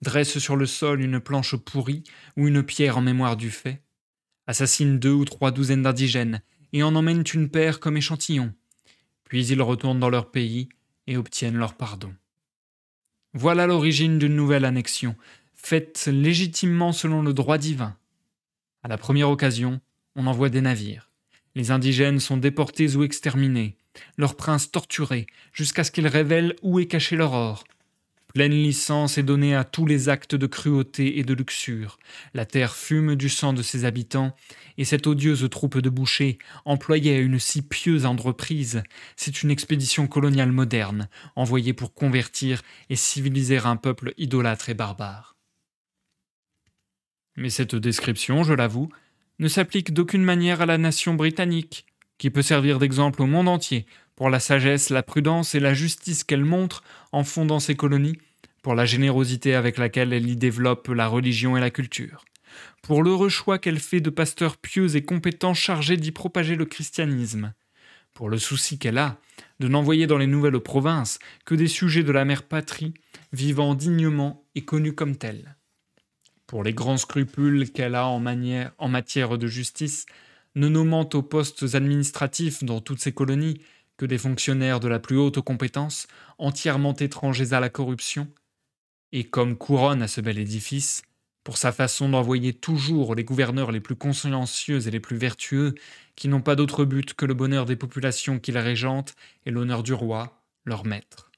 dressent sur le sol une planche pourrie ou une pierre en mémoire du fait, assassinent 2 ou 3 douzaines d'indigènes et en emmènent une paire comme échantillon. Puis ils retournent dans leur pays et obtiennent leur pardon. Voilà l'origine d'une nouvelle annexion, faite légitimement selon le droit divin. À la première occasion, on envoie des navires. Les indigènes sont déportés ou exterminés, leurs princes torturés, jusqu'à ce qu'ils révèlent où est caché leur or. Pleine licence est donnée à tous les actes de cruauté et de luxure. La terre fume du sang de ses habitants, et cette odieuse troupe de bouchers, employée à une si pieuse entreprise, c'est une expédition coloniale moderne, envoyée pour convertir et civiliser un peuple idolâtre et barbare. Mais cette description, je l'avoue, ne s'applique d'aucune manière à la nation britannique, qui peut servir d'exemple au monde entier pour la sagesse, la prudence et la justice qu'elle montre en fondant ses colonies, pour la générosité avec laquelle elle y développe la religion et la culture, pour l'heureux choix qu'elle fait de pasteurs pieux et compétents chargés d'y propager le christianisme, pour le souci qu'elle a de n'envoyer dans les nouvelles provinces que des sujets de la mère patrie vivant dignement et connus comme tels, pour les grands scrupules qu'elle a en matière de justice, ne nommant aux postes administratifs dans toutes ses colonies que des fonctionnaires de la plus haute compétence, entièrement étrangers à la corruption, et comme couronne à ce bel édifice, pour sa façon d'envoyer toujours les gouverneurs les plus consciencieux et les plus vertueux, qui n'ont pas d'autre but que le bonheur des populations qu'ils régentent et l'honneur du roi, leur maître.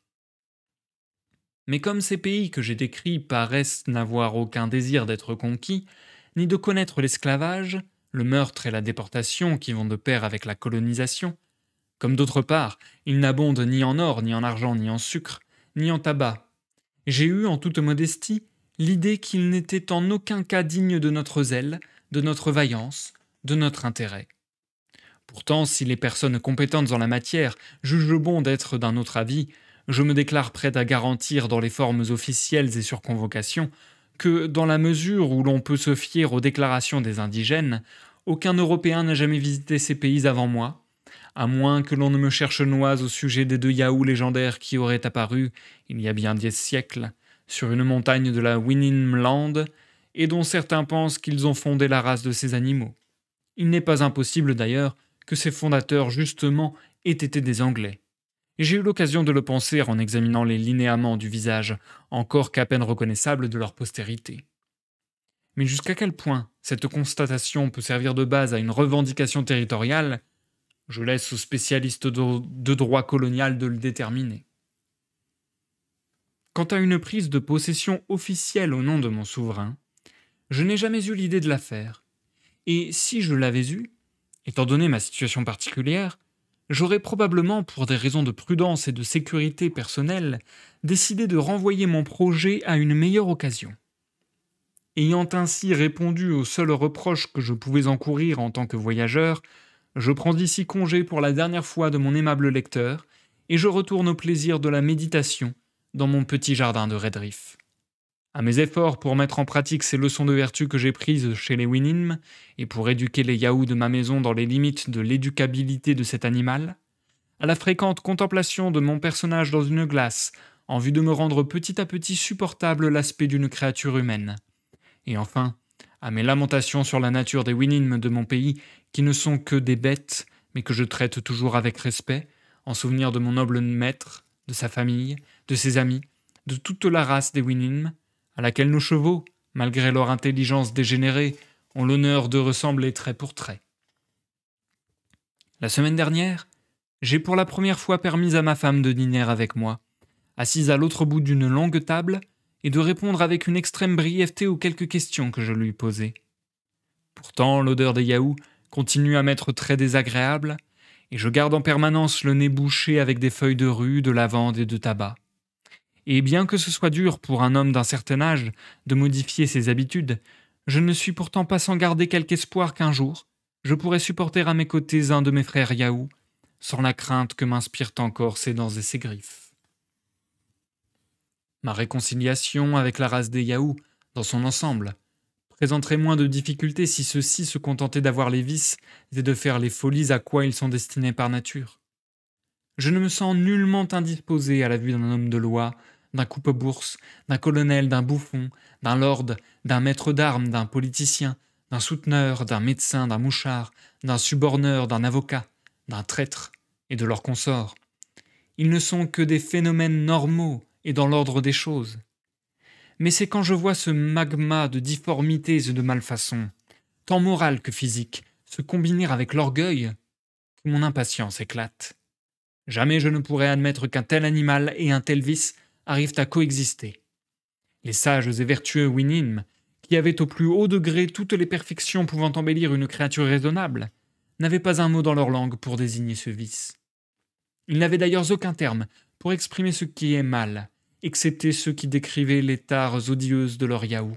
Mais comme ces pays que j'ai décrits paraissent n'avoir aucun désir d'être conquis, ni de connaître l'esclavage, le meurtre et la déportation qui vont de pair avec la colonisation, comme d'autre part, ils n'abondent ni en or, ni en argent, ni en sucre, ni en tabac, j'ai eu, en toute modestie, l'idée qu'ils n'étaient en aucun cas dignes de notre zèle, de notre vaillance, de notre intérêt. Pourtant, si les personnes compétentes en la matière jugent bon d'être d'un autre avis, je me déclare prêt à garantir dans les formes officielles et sur convocation que, dans la mesure où l'on peut se fier aux déclarations des indigènes, aucun Européen n'a jamais visité ces pays avant moi, à moins que l'on ne me cherche noise au sujet des 2 Yahoos légendaires qui auraient apparu, il y a bien 10 siècles, sur une montagne de la Winninmland, et dont certains pensent qu'ils ont fondé la race de ces animaux. Il n'est pas impossible d'ailleurs que ces fondateurs justement aient été des Anglais. Et j'ai eu l'occasion de le penser en examinant les linéaments du visage, encore qu'à peine reconnaissables de leur postérité. Mais jusqu'à quel point cette constatation peut servir de base à une revendication territoriale, je laisse aux spécialistes de droit colonial de le déterminer. Quant à une prise de possession officielle au nom de mon souverain, je n'ai jamais eu l'idée de la faire, et si je l'avais eue, étant donné ma situation particulière, j'aurais probablement, pour des raisons de prudence et de sécurité personnelle, décidé de renvoyer mon projet à une meilleure occasion. Ayant ainsi répondu aux seuls reproches que je pouvais encourir en tant que voyageur, je prends d'ici congé pour la dernière fois de mon aimable lecteur, et je retourne au plaisir de la méditation dans mon petit jardin de Redriff. À mes efforts pour mettre en pratique ces leçons de vertu que j'ai prises chez les Winim, et pour éduquer les Yahoo de ma maison dans les limites de l'éducabilité de cet animal, à la fréquente contemplation de mon personnage dans une glace, en vue de me rendre petit à petit supportable l'aspect d'une créature humaine, et enfin, à mes lamentations sur la nature des Winim de mon pays, qui ne sont que des bêtes, mais que je traite toujours avec respect, en souvenir de mon noble maître, de sa famille, de ses amis, de toute la race des Winim, à laquelle nos chevaux, malgré leur intelligence dégénérée, ont l'honneur de ressembler trait pour trait. La semaine dernière, j'ai pour la première fois permis à ma femme de dîner avec moi, assise à l'autre bout d'une longue table, et de répondre avec une extrême brièveté aux quelques questions que je lui posais. Pourtant, l'odeur des Yahoo continue à m'être très désagréable, et je garde en permanence le nez bouché avec des feuilles de rue, de lavande et de tabac. Et bien que ce soit dur pour un homme d'un certain âge de modifier ses habitudes, je ne suis pourtant pas sans garder quelque espoir qu'un jour, je pourrai supporter à mes côtés un de mes frères Yahoo, sans la crainte que m'inspirent encore ses dents et ses griffes. Ma réconciliation avec la race des Yahoo, dans son ensemble, présenterait moins de difficultés si ceux-ci se contentaient d'avoir les vices et de faire les folies à quoi ils sont destinés par nature. Je ne me sens nullement indisposé à la vue d'un homme de loi, d'un coupe-bourse, d'un colonel, d'un bouffon, d'un lord, d'un maître d'armes, d'un politicien, d'un souteneur, d'un médecin, d'un mouchard, d'un suborneur, d'un avocat, d'un traître, et de leurs consorts. Ils ne sont que des phénomènes normaux et dans l'ordre des choses. Mais c'est quand je vois ce magma de difformités et de malfaçons, tant morales que physiques, se combiner avec l'orgueil, que mon impatience éclate. Jamais je ne pourrais admettre qu'un tel animal et un tel vice arrivent à coexister. Les sages et vertueux Winim, qui avaient au plus haut degré toutes les perfections pouvant embellir une créature raisonnable, n'avaient pas un mot dans leur langue pour désigner ce vice. Ils n'avaient d'ailleurs aucun terme pour exprimer ce qui est mal, excepté ceux qui décrivaient les tares odieuses de leur Yahoo.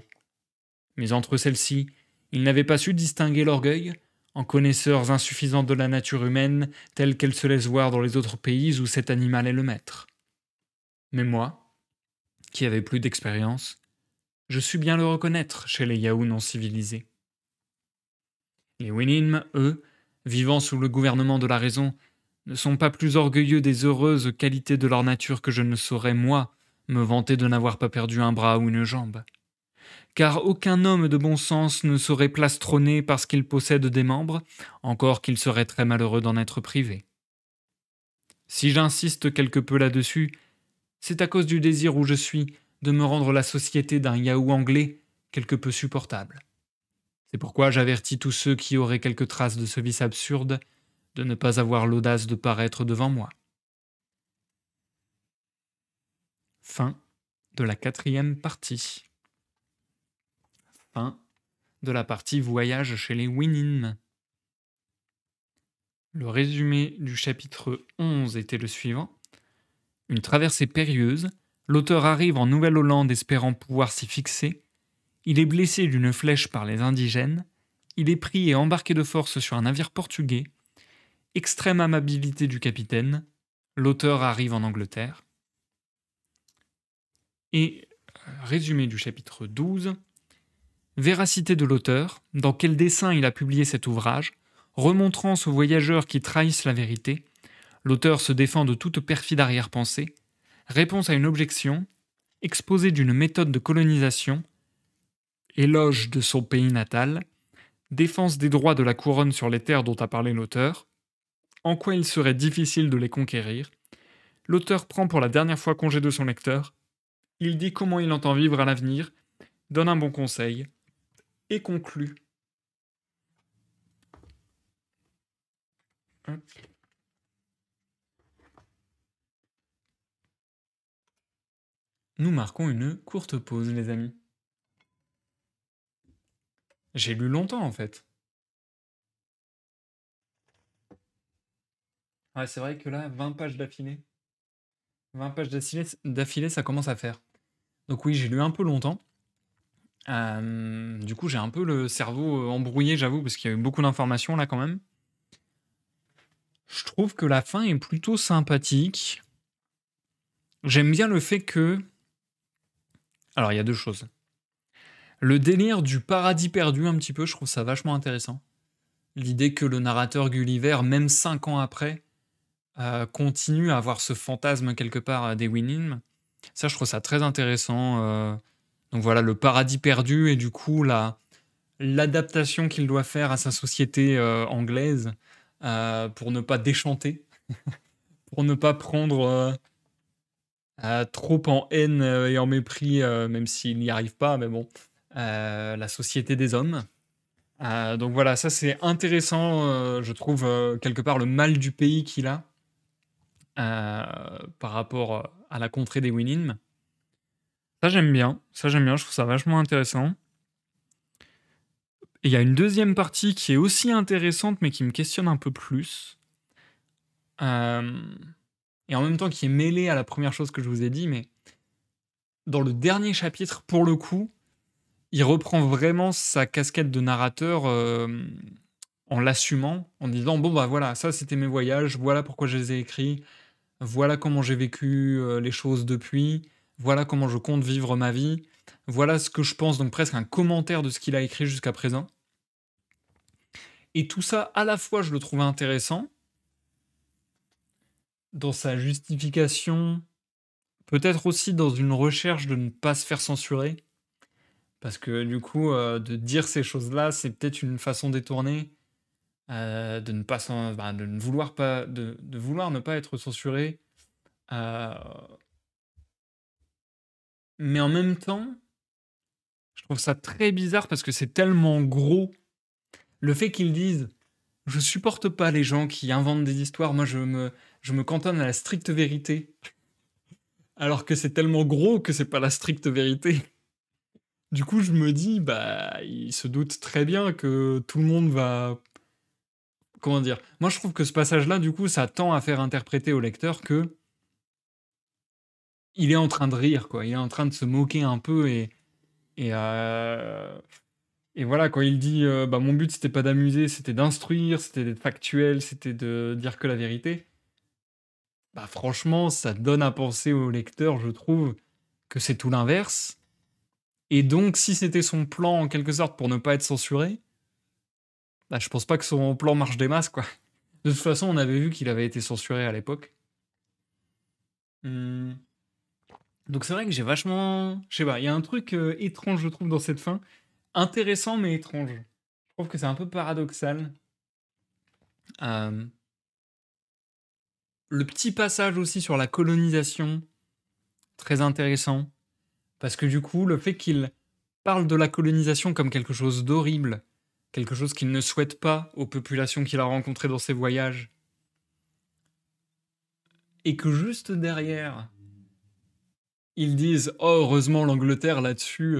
Mais entre celles-ci, ils n'avaient pas su distinguer l'orgueil, en connaisseurs insuffisants de la nature humaine telle qu'elle se laisse voir dans les autres pays où cet animal est le maître. Mais moi, qui avais plus d'expérience, je sus bien le reconnaître chez les Yahoo non civilisés. Les Winim, eux, vivant sous le gouvernement de la raison, ne sont pas plus orgueilleux des heureuses qualités de leur nature que je ne saurais, moi, me vanter de n'avoir pas perdu un bras ou une jambe. Car aucun homme de bon sens ne saurait plastronner parce qu'il possède des membres, encore qu'il serait très malheureux d'en être privé. Si j'insiste quelque peu là-dessus, c'est à cause du désir où je suis de me rendre la société d'un Yahoo anglais quelque peu supportable. C'est pourquoi j'avertis tous ceux qui auraient quelque trace de ce vice absurde de ne pas avoir l'audace de paraître devant moi. Fin de la 4e partie. Fin de la partie voyage chez les Winim. Le résumé du chapitre 11 était le suivant. Une traversée périlleuse, l'auteur arrive en Nouvelle-Hollande espérant pouvoir s'y fixer. Il est blessé d'une flèche par les indigènes. Il est pris et embarqué de force sur un navire portugais. Extrême amabilité du capitaine. L'auteur arrive en Angleterre. Et résumé du chapitre 12. Véracité de l'auteur, dans quel dessein il a publié cet ouvrage, remontrance aux voyageurs qui trahissent la vérité, l'auteur se défend de toute perfide arrière-pensée, réponse à une objection, exposé d'une méthode de colonisation, éloge de son pays natal, défense des droits de la couronne sur les terres dont a parlé l'auteur, en quoi il serait difficile de les conquérir, l'auteur prend pour la dernière fois congé de son lecteur, il dit comment il entend vivre à l'avenir, donne un bon conseil, et conclut. Nous marquons une courte pause, les amis. J'ai lu longtemps, en fait. Ouais, c'est vrai que là, 20 pages d'affilée. 20 pages d'affilée, ça commence à faire. Donc oui, j'ai lu un peu longtemps. Du coup, j'ai un peu le cerveau embrouillé, j'avoue, parce qu'il y a eu beaucoup d'informations là quand même. Je trouve que la fin est plutôt sympathique. J'aime bien le fait que... Alors, il y a deux choses. Le délire du paradis perdu, un petit peu, je trouve ça vachement intéressant. L'idée que le narrateur Gulliver, même 5 ans après, continue à avoir ce fantasme quelque part des Winim. Ça, je trouve ça très intéressant. Donc voilà, le paradis perdu et du coup, l'adaptation qu'il doit faire à sa société anglaise pour ne pas déchanter, pour ne pas prendre trop en haine et en mépris, même s'il n'y arrive pas, mais bon, la société des hommes. Donc voilà, ça c'est intéressant, je trouve, quelque part le mal du pays qu'il a par rapport à la contrée des Winim. Ça j'aime bien, je trouve ça vachement intéressant. Et il y a une deuxième partie qui est aussi intéressante, mais qui me questionne un peu plus. Euh, et en même temps qui est mêlée à la première chose que je vous ai dit, mais dans le dernier chapitre, pour le coup, il reprend vraiment sa casquette de narrateur en l'assumant, en disant bon bah voilà, ça c'était mes voyages, voilà pourquoi je les ai écrits, voilà comment j'ai vécu les choses depuis, voilà comment je compte vivre ma vie, voilà ce que je pense, donc presque un commentaire de ce qu'il a écrit jusqu'à présent. Et tout ça, à la fois, je le trouvais intéressant, dans sa justification, peut-être aussi dans une recherche de ne pas se faire censurer, parce que du coup, de dire ces choses-là, c'est peut-être une façon détournée de ne pas de ne vouloir pas de vouloir ne pas être censuré. euh, mais en même temps, je trouve ça très bizarre parce que c'est tellement gros. Le fait qu'ils disent je supporte pas les gens qui inventent des histoires, moi je me cantonne à la stricte vérité. Alors que c'est tellement gros que c'est pas la stricte vérité. Du coup, je me dis, bah, il se doute très bien que tout le monde va. Comment dire? Moi, je trouve que ce passage-là, du coup, ça tend à faire interpréter au lecteur que il est en train de rire, quoi. Il est en train de se moquer un peu et, euh, et voilà, quand il dit, bah, mon but c'était pas d'amuser, c'était d'instruire, c'était d'être factuel, c'était de dire que la vérité. Bah, franchement, ça donne à penser au lecteur, je trouve, que c'est tout l'inverse. Et donc, si c'était son plan en quelque sorte pour ne pas être censuré, bah, je pense pas que son plan marche des masses, quoi. De toute façon, on avait vu qu'il avait été censuré à l'époque. Hmm. Donc c'est vrai que j'ai vachement... Je sais pas, il y a un truc étrange, je trouve, dans cette fin. Intéressant, mais étrange. Je trouve que c'est un peu paradoxal. Euh, Le petit passage aussi sur la colonisation, très intéressant. Parce que du coup, le fait qu'il parle de la colonisation comme quelque chose d'horrible, quelque chose qu'il ne souhaite pas aux populations qu'il a rencontrées dans ses voyages, et que juste derrière, ils disent oh heureusement l'Angleterre là-dessus,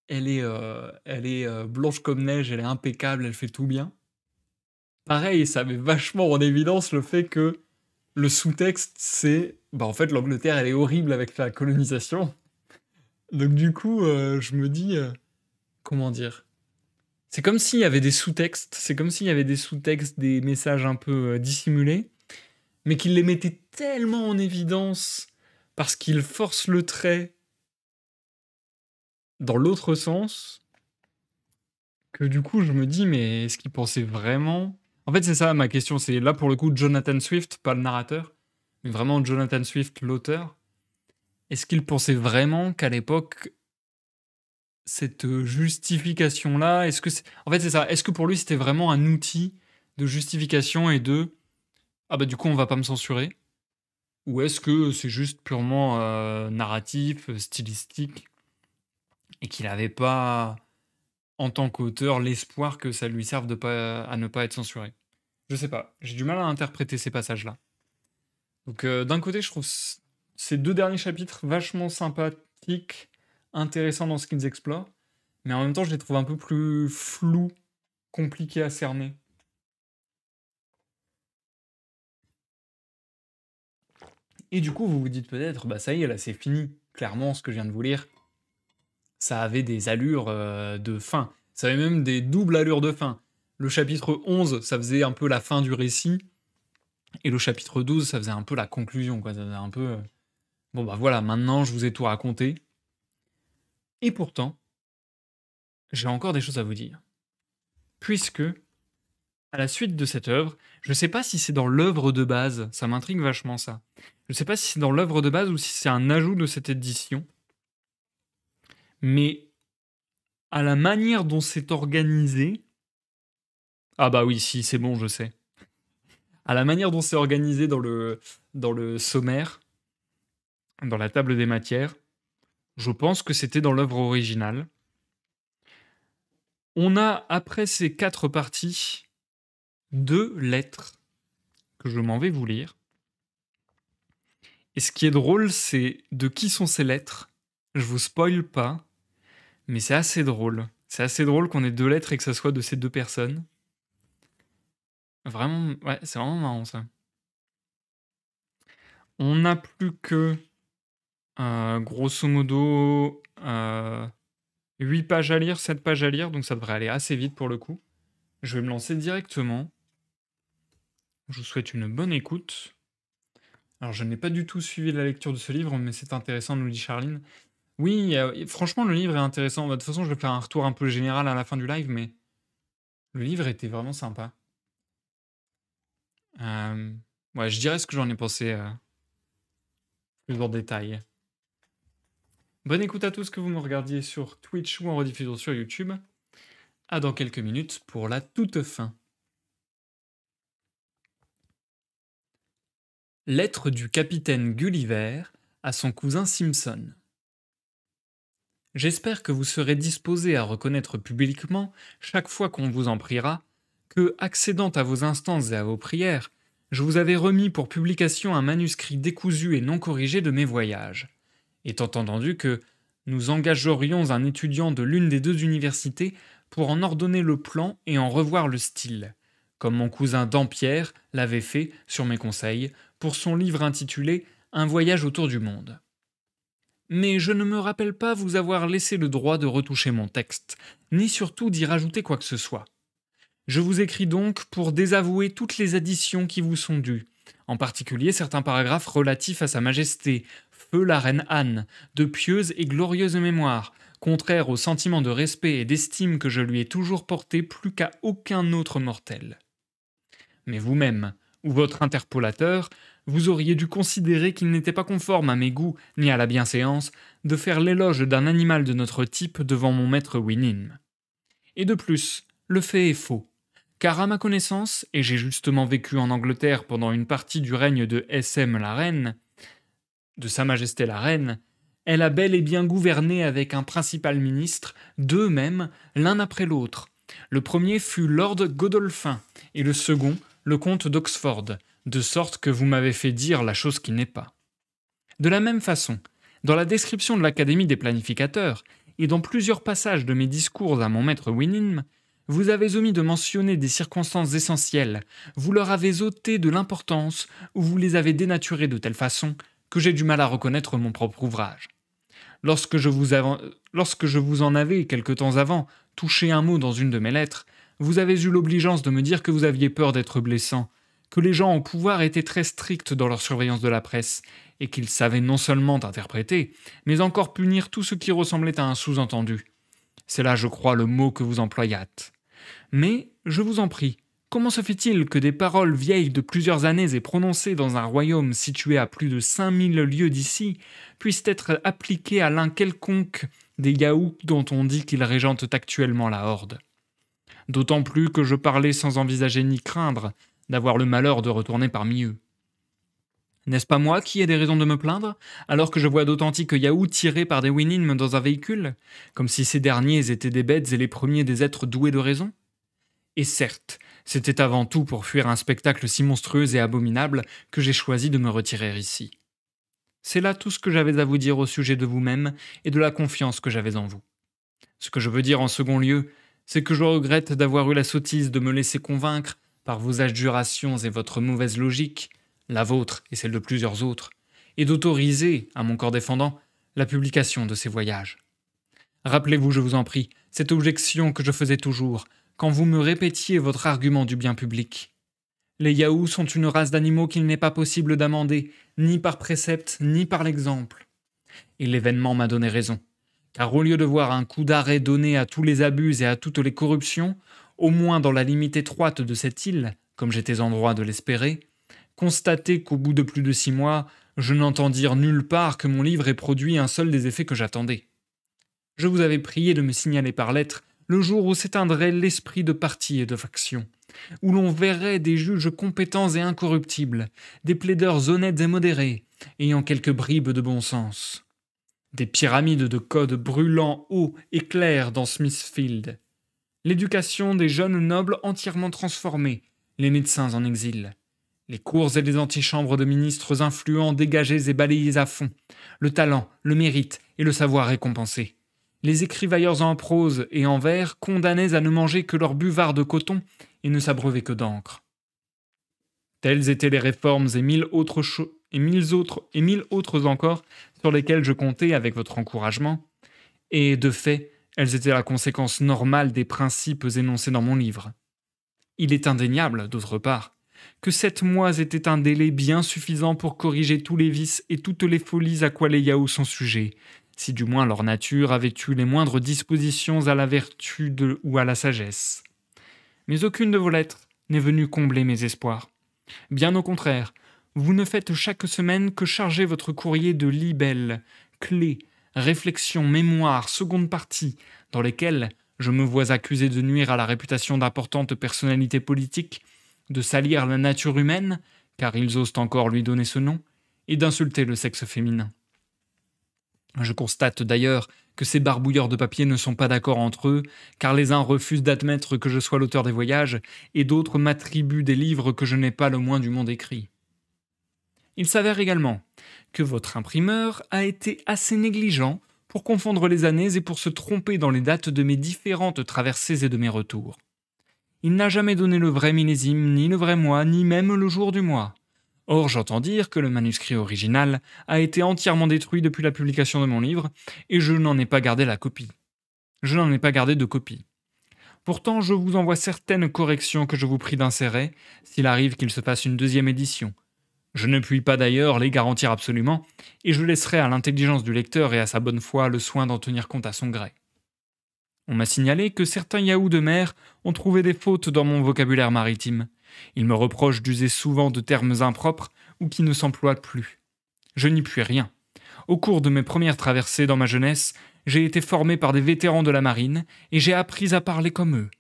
elle est blanche comme neige, elle est impeccable, elle fait tout bien. Pareil, ça met vachement en évidence le fait que le sous-texte c'est bah en fait l'Angleterre elle est horrible avec la colonisation. Donc du coup, je me dis comment dire. C'est comme s'il y avait des sous-textes, c'est comme s'il y avait des sous-textes, des messages un peu dissimulés, mais qu'il les mettait tellement en évidence parce qu'il force le trait dans l'autre sens que du coup je me dis mais est-ce qu'il pensait vraiment. En fait c'est ça ma question, c'est là pour le coup Jonathan Swift, pas le narrateur, mais vraiment Jonathan Swift l'auteur. Est-ce qu'il pensait vraiment qu'à l'époque cette justification là, est-ce que en fait c'est ça, est-ce que pour lui c'était vraiment un outil de justification et de ah bah du coup on va pas me censurer, ou est-ce que c'est juste purement narratif, stylistique et qu'il avait pas en tant qu'auteur l'espoir que ça lui serve à ne pas être censuré. Je sais pas, j'ai du mal à interpréter ces passages-là. Donc d'un côté, je trouve ces 2 derniers chapitres vachement sympathiques, intéressants dans ce qu'ils explorent, mais en même temps, je les trouve un peu plus flous, compliqués à cerner. Et du coup, vous vous dites peut-être: «Bah, ça y est, là, c'est fini». Clairement, ce que je viens de vous lire, ça avait des allures, de fin. Ça avait même des doubles allures de fin. Le chapitre 11, ça faisait un peu la fin du récit et le chapitre 12, ça faisait un peu la conclusion, quoi. Ça faisait un peu, bon, bah, voilà, maintenant je vous ai tout raconté et pourtant, j'ai encore des choses à vous dire. Puisque, à la suite de cette œuvre, je sais pas si c'est dans l'œuvre de base, ça m'intrigue vachement ça. Je sais pas si c'est dans l'œuvre de base ou si c'est un ajout de cette édition, mais à la manière dont c'est organisé, ah bah oui, si, c'est bon, je sais. À la manière dont c'est organisé dans le sommaire, dans la table des matières, je pense que c'était dans l'œuvre originale. On a, après ces 4 parties, 2 lettres que je m'en vais vous lire. Et ce qui est drôle, c'est de qui sont ces lettres. Je vous spoil pas, mais c'est assez drôle. C'est assez drôle qu'on ait 2 lettres et que ça soit de ces 2 personnes. Vraiment, ouais, c'est vraiment marrant ça. On n'a plus que, grosso modo, 8 pages à lire, 7 pages à lire, donc ça devrait aller assez vite pour le coup. Je vais me lancer directement. Je vous souhaite une bonne écoute. Alors, je n'ai pas du tout suivi la lecture de ce livre, mais c'est intéressant, nous dit Charline. Oui, franchement, le livre est intéressant. Bah, de toute façon, je vais faire un retour un peu général à la fin du live, mais le livre était vraiment sympa. Euh, ouais, je dirais ce que j'en ai pensé plus en détail. Bonne écoute à tous, que vous me regardiez sur Twitch ou en rediffusion sur YouTube. À dans quelques minutes pour la toute fin. Lettre du capitaine Gulliver à son cousin Simpson. J'espère que vous serez disposé à reconnaître publiquement, chaque fois qu'on vous en priera, que, accédant à vos instances et à vos prières, je vous avais remis pour publication un manuscrit décousu et non corrigé de mes voyages, étant entendu que nous engagerions un étudiant de l'une des 2 universités pour en ordonner le plan et en revoir le style, comme mon cousin Dampierre l'avait fait, sur mes conseils, pour son livre intitulé Un voyage autour du monde. Mais je ne me rappelle pas vous avoir laissé le droit de retoucher mon texte, ni surtout d'y rajouter quoi que ce soit. Je vous écris donc pour désavouer toutes les additions qui vous sont dues, en particulier certains paragraphes relatifs à Sa Majesté, feu la reine Anne, de pieuse et glorieuse mémoire, contraires au sentiment de respect et d'estime que je lui ai toujours porté plus qu'à aucun autre mortel. Mais vous-même, ou votre interpolateur, vous auriez dû considérer qu'il n'était pas conforme à mes goûts ni à la bienséance de faire l'éloge d'un animal de notre type devant mon maître Winin. Et de plus, le fait est faux, car à ma connaissance, et j'ai justement vécu en Angleterre pendant une partie du règne de SM la reine, de Sa Majesté la reine, elle a bel et bien gouverné avec un principal ministre, 2 même, l'un après l'autre. Le premier fut Lord Godolphin, et le second, le comte d'Oxford, de sorte que vous m'avez fait dire la chose qui n'est pas. De la même façon, dans la description de l'Académie des planificateurs, et dans plusieurs passages de mes discours à mon maître Winnim, vous avez omis de mentionner des circonstances essentielles, vous leur avez ôté de l'importance, ou vous les avez dénaturées de telle façon que j'ai du mal à reconnaître mon propre ouvrage. Lorsque je vous en avais, quelque temps avant, touché un mot dans une de mes lettres, vous avez eu l'obligeance de me dire que vous aviez peur d'être blessant, que les gens au pouvoir étaient très stricts dans leur surveillance de la presse, et qu'ils savaient non seulement interpréter, mais encore punir tout ce qui ressemblait à un sous-entendu. C'est là, je crois, le mot que vous employâtes. Mais, je vous en prie, comment se fait-il que des paroles vieilles de plusieurs années et prononcées dans un royaume situé à plus de 5000 lieues d'ici puissent être appliquées à l'un quelconque des Yaouks dont on dit qu'ils régentent actuellement la horde? D'autant plus que je parlais sans envisager ni craindre d'avoir le malheur de retourner parmi eux. N'est-ce pas moi qui ai des raisons de me plaindre, alors que je vois d'authentiques Yaouks tirés par des Winnim dans un véhicule, comme si ces derniers étaient des bêtes et les premiers des êtres doués de raison? Et certes, c'était avant tout pour fuir un spectacle si monstrueux et abominable que j'ai choisi de me retirer ici. C'est là tout ce que j'avais à vous dire au sujet de vous-même et de la confiance que j'avais en vous. Ce que je veux dire en second lieu, c'est que je regrette d'avoir eu la sottise de me laisser convaincre par vos adjurations et votre mauvaise logique, la vôtre et celle de plusieurs autres, et d'autoriser, à mon corps défendant, la publication de ces voyages. Rappelez-vous, je vous en prie, cette objection que je faisais toujours, quand vous me répétiez votre argument du bien public. Les Yahoos sont une race d'animaux qu'il n'est pas possible d'amender, ni par précepte, ni par l'exemple. Et l'événement m'a donné raison. Car au lieu de voir un coup d'arrêt donné à tous les abus et à toutes les corruptions, au moins dans la limite étroite de cette île, comme j'étais en droit de l'espérer, constater qu'au bout de plus de 6 mois, je n'entends dire nulle part que mon livre ait produit un seul des effets que j'attendais. Je vous avais prié de me signaler par lettre le jour où s'éteindrait l'esprit de parti et de faction, où l'on verrait des juges compétents et incorruptibles, des plaideurs honnêtes et modérés, ayant quelques bribes de bon sens. Des pyramides de codes brûlants hauts et clairs dans Smithfield. L'éducation des jeunes nobles entièrement transformés, les médecins en exil. Les cours et les antichambres de ministres influents dégagés et balayés à fond. Le talent, le mérite et le savoir récompensés. Les écrivailleurs en prose et en vers condamnés à ne manger que leur buvard de coton et ne s'abreuver que d'encre. Telles étaient les réformes et mille autres encore sur lesquelles je comptais avec votre encouragement, et de fait, elles étaient la conséquence normale des principes énoncés dans mon livre. Il est indéniable, d'autre part, que 7 mois était un délai bien suffisant pour corriger tous les vices et toutes les folies à quoi les Yahoos sont sujets, si du moins leur nature avait eu les moindres dispositions à la vertu ou à la sagesse. Mais aucune de vos lettres n'est venue combler mes espoirs. Bien au contraire, vous ne faites chaque semaine que charger votre courrier de libelles, clés, réflexions, mémoires, seconde partie, dans lesquelles je me vois accusé de nuire à la réputation d'importantes personnalités politiques, de salir la nature humaine, car ils osent encore lui donner ce nom, et d'insulter le sexe féminin. Je constate d'ailleurs que ces barbouilleurs de papier ne sont pas d'accord entre eux, car les uns refusent d'admettre que je sois l'auteur des voyages, et d'autres m'attribuent des livres que je n'ai pas le moins du monde écrits. Il s'avère également que votre imprimeur a été assez négligent pour confondre les années et pour se tromper dans les dates de mes différentes traversées et de mes retours. Il n'a jamais donné le vrai millésime, ni le vrai mois, ni même le jour du mois. Or, j'entends dire que le manuscrit original a été entièrement détruit depuis la publication de mon livre, et je n'en ai pas gardé la copie. Je n'en ai pas gardé de copie. Pourtant, je vous envoie certaines corrections que je vous prie d'insérer, s'il arrive qu'il se fasse une deuxième édition. Je ne puis pas d'ailleurs les garantir absolument, et je laisserai à l'intelligence du lecteur et à sa bonne foi le soin d'en tenir compte à son gré. On m'a signalé que certains Yahoos de mer ont trouvé des fautes dans mon vocabulaire maritime. Ils me reprochent d'user souvent de termes impropres ou qui ne s'emploient plus. Je n'y puis rien. Au cours de mes premières traversées dans ma jeunesse, j'ai été formé par des vétérans de la marine et j'ai appris à parler comme eux.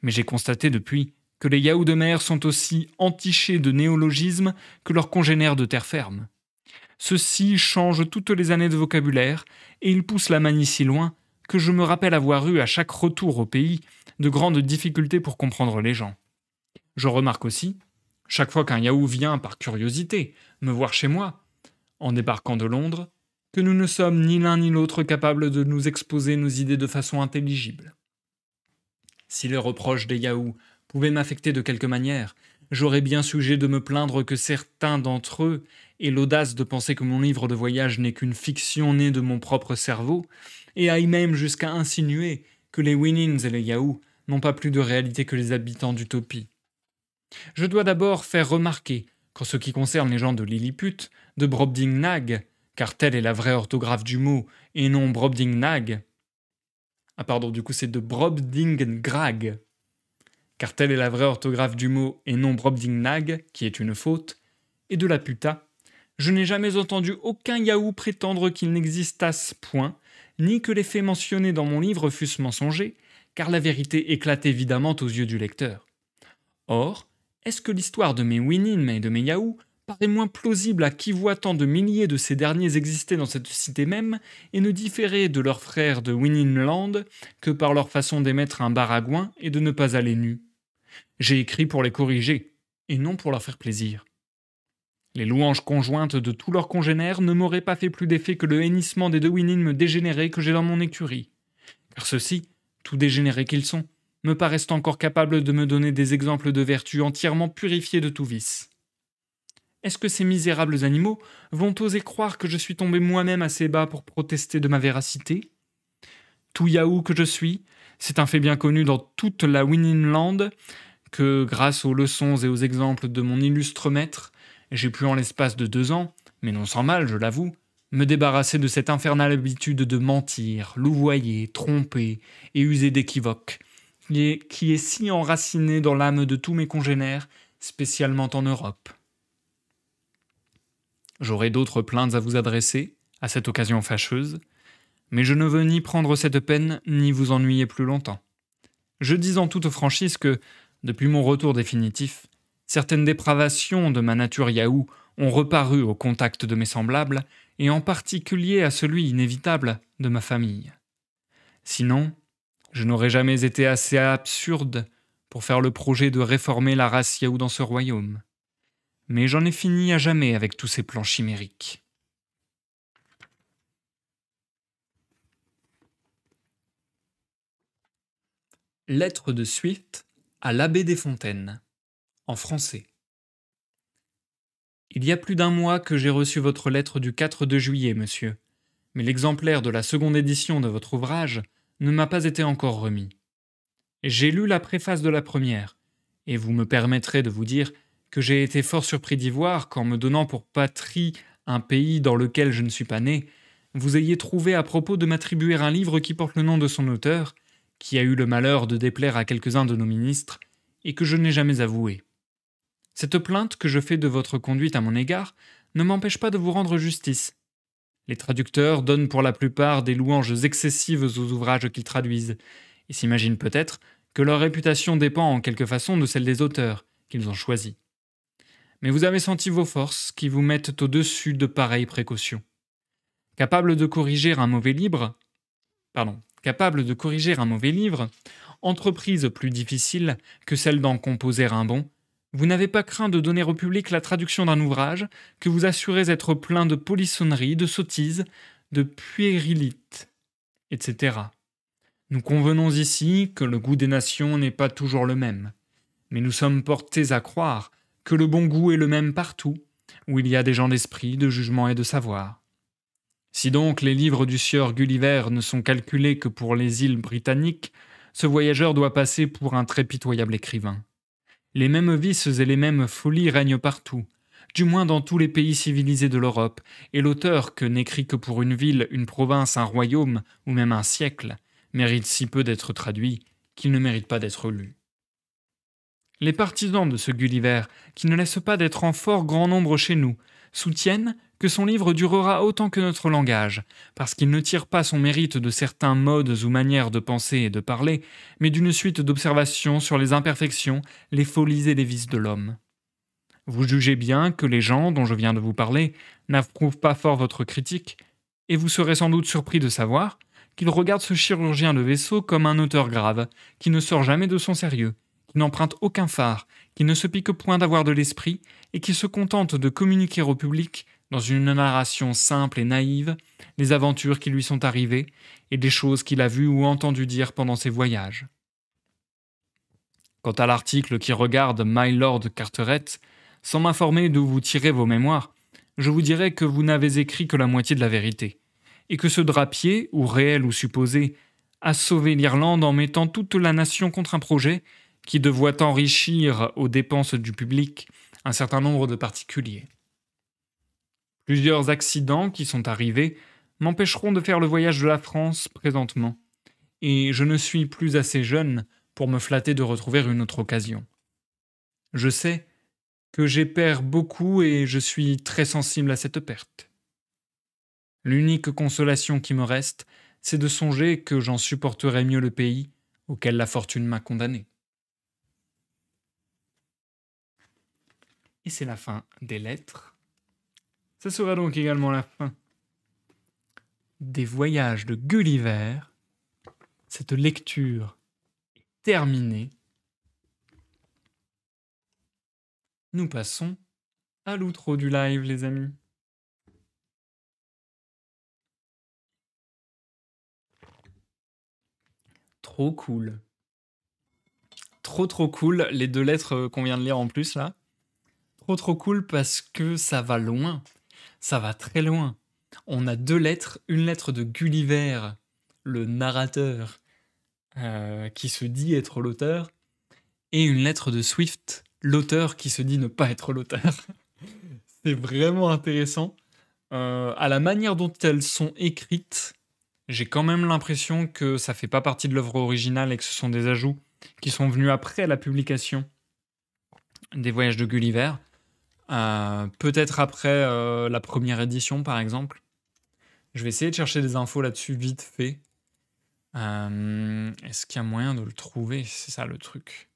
Mais j'ai constaté depuis que les Yahoos de mer sont aussi entichés de néologismes que leurs congénères de terre ferme. Ceux-ci changent toutes les années de vocabulaire et ils poussent la manie si loin que je me rappelle avoir eu à chaque retour au pays de grandes difficultés pour comprendre les gens. Je remarque aussi, chaque fois qu'un Yahoo vient par curiosité me voir chez moi, en débarquant de Londres, que nous ne sommes ni l'un ni l'autre capables de nous exposer nos idées de façon intelligible. Si les reproches des Yahoos pouvaient m'affecter de quelque manière, j'aurais bien sujet de me plaindre que certains d'entre eux aient l'audace de penser que mon livre de voyage n'est qu'une fiction née de mon propre cerveau, et aillent même jusqu'à insinuer que les Winins et les Yahoos n'ont pas plus de réalité que les habitants d'Utopie. Je dois d'abord faire remarquer qu'en ce qui concerne les gens de Lilliput, de Brobdingnag, car telle est la vraie orthographe du mot, et non Brobdingnag. Ah pardon, du coup c'est de Brobdingrag, car telle est la vraie orthographe du mot, et non Brobdingnag, qui est une faute, et de la puta, je n'ai jamais entendu aucun Yahoo prétendre qu'il n'existasse point, ni que les faits mentionnés dans mon livre fussent mensongers, car la vérité éclate évidemment aux yeux du lecteur. Or, est-ce que l'histoire de mes Winim et de mes Yahoos paraît moins plausible à qui voit tant de milliers de ces derniers exister dans cette cité même et ne différer de leurs frères de Wininland que par leur façon d'émettre un baragouin et de ne pas aller nus? J'ai écrit pour les corriger, et non pour leur faire plaisir. Les louanges conjointes de tous leurs congénères ne m'auraient pas fait plus d'effet que le hennissement des 2 Winimes dégénérés que j'ai dans mon écurie. Car ceux-ci, tout dégénérés qu'ils sont, me paraissent encore capables de me donner des exemples de vertus entièrement purifiées de tout vice. Est-ce que ces misérables animaux vont oser croire que je suis tombé moi-même assez bas pour protester de ma véracité? Tout Yahoo que je suis, c'est un fait bien connu dans toute la Winninland que, grâce aux leçons et aux exemples de mon illustre maître, j'ai pu en l'espace de 2 ans, mais non sans mal, je l'avoue, me débarrasser de cette infernale habitude de mentir, louvoyer, tromper et user d'équivoques, qui est si enracinée dans l'âme de tous mes congénères, spécialement en Europe. J'aurai d'autres plaintes à vous adresser, à cette occasion fâcheuse, mais je ne veux ni prendre cette peine, ni vous ennuyer plus longtemps. Je dis en toute franchise que, depuis mon retour définitif, certaines dépravations de ma nature Yahoo ont reparu au contact de mes semblables, et en particulier à celui inévitable de ma famille. Sinon, je n'aurais jamais été assez absurde pour faire le projet de réformer la race Yahoo dans ce royaume. Mais j'en ai fini à jamais avec tous ces plans chimériques. Lettre de Swift à l'abbé Desfontaines, en français. Il y a plus d'1 mois que j'ai reçu votre lettre du 4 de juillet, monsieur, mais l'exemplaire de la seconde édition de votre ouvrage ne m'a pas été encore remis. J'ai lu la préface de la première, et vous me permettrez de vous dire que j'ai été fort surpris d'y voir qu'en me donnant pour patrie un pays dans lequel je ne suis pas né, vous ayez trouvé à propos de m'attribuer un livre qui porte le nom de son auteur, qui a eu le malheur de déplaire à quelques-uns de nos ministres, et que je n'ai jamais avoué. Cette plainte que je fais de votre conduite à mon égard ne m'empêche pas de vous rendre justice. Les traducteurs donnent pour la plupart des louanges excessives aux ouvrages qu'ils traduisent, et s'imaginent peut-être que leur réputation dépend en quelque façon de celle des auteurs qu'ils ont choisis. Mais vous avez senti vos forces qui vous mettent au-dessus de pareilles précautions. Capable de corriger un mauvais livre, entreprise plus difficile que celle d'en composer un bon, vous n'avez pas craint de donner au public la traduction d'un ouvrage que vous assurez être plein de polissonneries, de sottises, de puérilites, etc. Nous convenons ici que le goût des nations n'est pas toujours le même, mais nous sommes portés à croire que le bon goût est le même partout, où il y a des gens d'esprit, de jugement et de savoir. Si donc les livres du sieur Gulliver ne sont calculés que pour les îles britanniques, ce voyageur doit passer pour un très pitoyable écrivain. Les mêmes vices et les mêmes folies règnent partout, du moins dans tous les pays civilisés de l'Europe, et l'auteur, que n'écrit que pour une ville, une province, un royaume, ou même un siècle, mérite si peu d'être traduit qu'il ne mérite pas d'être lu. Les partisans de ce Gulliver, qui ne laissent pas d'être en fort grand nombre chez nous, soutiennent que son livre durera autant que notre langage, parce qu'il ne tire pas son mérite de certains modes ou manières de penser et de parler, mais d'une suite d'observations sur les imperfections, les folies et les vices de l'homme. Vous jugez bien que les gens dont je viens de vous parler n'approuvent pas fort votre critique, et vous serez sans doute surpris de savoir qu'ils regardent ce chirurgien de vaisseau comme un auteur grave, qui ne sort jamais de son sérieux, qui n'emprunte aucun phare, qui ne se pique point d'avoir de l'esprit, et qui se contente de communiquer au public, dans une narration simple et naïve, les aventures qui lui sont arrivées, et des choses qu'il a vues ou entendues dire pendant ses voyages. Quant à l'article qui regarde My Lord Carteret, sans m'informer d'où vous tirez vos mémoires, je vous dirai que vous n'avez écrit que la moitié de la vérité, et que ce drapier, ou réel ou supposé, a sauvé l'Irlande en mettant toute la nation contre un projet qui devait enrichir aux dépenses du public un certain nombre de particuliers. Plusieurs accidents qui sont arrivés m'empêcheront de faire le voyage de la France présentement, et je ne suis plus assez jeune pour me flatter de retrouver une autre occasion. Je sais que j'ai perds beaucoup et je suis très sensible à cette perte. L'unique consolation qui me reste, c'est de songer que j'en supporterai mieux le pays auquel la fortune m'a condamné. Et c'est la fin des lettres. Ce sera donc également la fin des voyages de Gulliver. Cette lecture est terminée. Nous passons à l'outro du live, les amis. Trop cool. Trop cool, les 2 lettres, qu'on vient de lire en plus là. Trop cool parce que ça va loin, ça va très loin. On a 2 lettres, une lettre de Gulliver, le narrateur, qui se dit être l'auteur, et une lettre de Swift, l'auteur qui se dit ne pas être l'auteur. C'est vraiment intéressant. À la manière dont elles sont écrites, j'ai quand même l'impression que ça fait pas partie de l'œuvre originale et que ce sont des ajouts qui sont venus après la publication des Voyages de Gulliver. Peut-être après la première édition, par exemple. Je vais essayer de chercher des infos là-dessus vite fait. Est-ce qu'il y a moyen de le trouver? C'est ça le truc.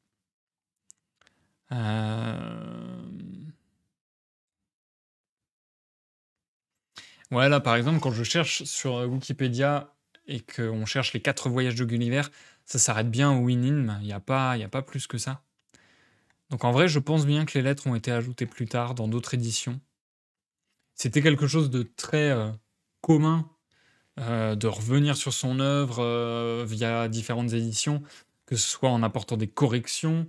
Ouais, là, par exemple, quand je cherche sur Wikipédia et qu'on cherche les 4 voyages de Gulliver, ça s'arrête bien au Winim. Il n'y a pas plus que ça. Donc en vrai, je pense bien que les lettres ont été ajoutées plus tard dans d'autres éditions. C'était quelque chose de très commun de revenir sur son œuvre via différentes éditions, que ce soit en apportant des corrections,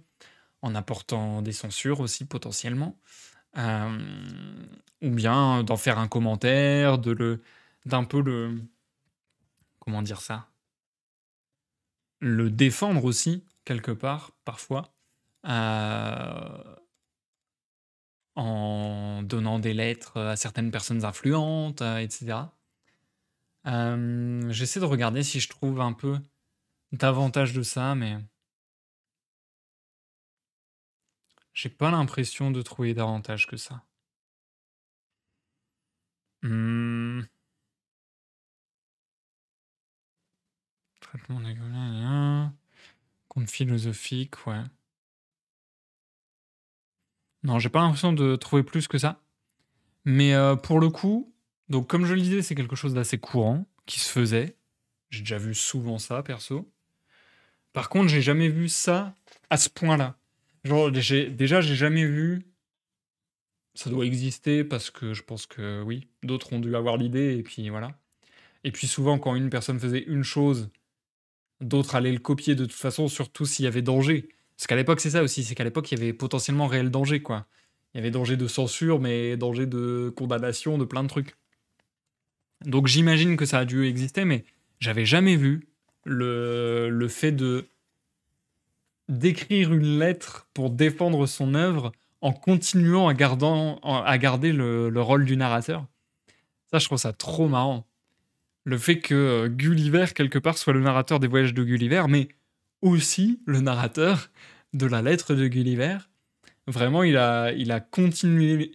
en apportant des censures aussi potentiellement, ou bien d'en faire un commentaire, d'un peu le, comment dire ça, le défendre aussi quelque part parfois, euh, en donnant des lettres à certaines personnes influentes, etc. J'essaie de regarder si je trouve un peu davantage de ça, mais j'ai pas l'impression de trouver davantage que ça. Mmh, traitement des conte philosophique, ouais. Non, j'ai pas l'impression de trouver plus que ça. Mais pour le coup, donc comme je le disais, c'est quelque chose d'assez courant, qui se faisait. J'ai déjà vu souvent ça, perso. Par contre, j'ai jamais vu ça à ce point-là. Genre, j'ai jamais vu. Ça doit exister parce que je pense que oui, d'autres ont dû avoir l'idée et puis voilà. Et puis souvent, quand une personne faisait une chose, d'autres allaient le copier de toute façon, surtout s'il y avait danger. Parce qu'à l'époque, c'est ça aussi, c'est qu'à l'époque, il y avait potentiellement réel danger, quoi. Il y avait danger de censure, mais danger de condamnation, de plein de trucs. Donc j'imagine que ça a dû exister, mais j'avais jamais vu le fait de d'écrire une lettre pour défendre son œuvre en continuant à garder le rôle du narrateur. Ça, je trouve ça trop marrant. Le fait que Gulliver, quelque part, soit le narrateur des voyages de Gulliver, mais aussi le narrateur de la lettre de Gulliver. Vraiment, il a continué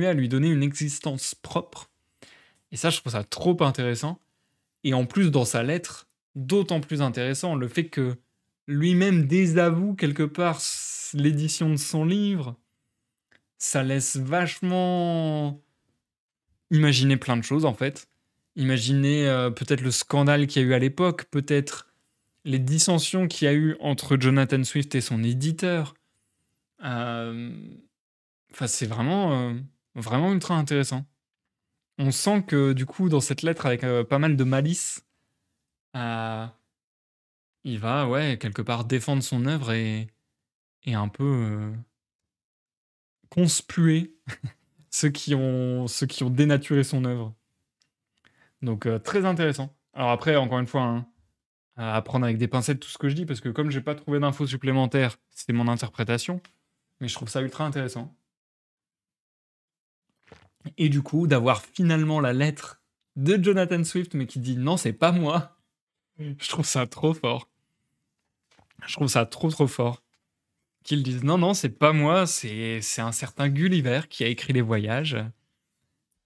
à lui donner une existence propre. Et ça, je trouve ça trop intéressant. Et en plus, dans sa lettre, d'autant plus intéressant, le fait que lui-même désavoue quelque part l'édition de son livre, ça laisse vachement imaginer plein de choses en fait. Imaginer peut-être le scandale qu'il y a eu à l'époque, peut-être les dissensions qu'il y a eu entre Jonathan Swift et son éditeur. Euh, Enfin, c'est vraiment ultra intéressant. On sent que du coup, dans cette lettre avec pas mal de malice, euh, il va, ouais, quelque part défendre son œuvre et un peu conspuer ceux qui ont dénaturé son œuvre. Donc, très intéressant. Alors après, encore une fois, hein, à prendre avec des pincettes tout ce que je dis, parce que comme j'ai pas trouvé d'infos supplémentaires, c'était mon interprétation, mais je trouve ça ultra intéressant. Et du coup, d'avoir finalement la lettre de Jonathan Swift, mais qui dit non, c'est pas moi, je trouve ça trop fort. Je trouve ça trop fort. Qu'ils disent non, non, c'est pas moi, c'est un certain Gulliver qui a écrit les voyages.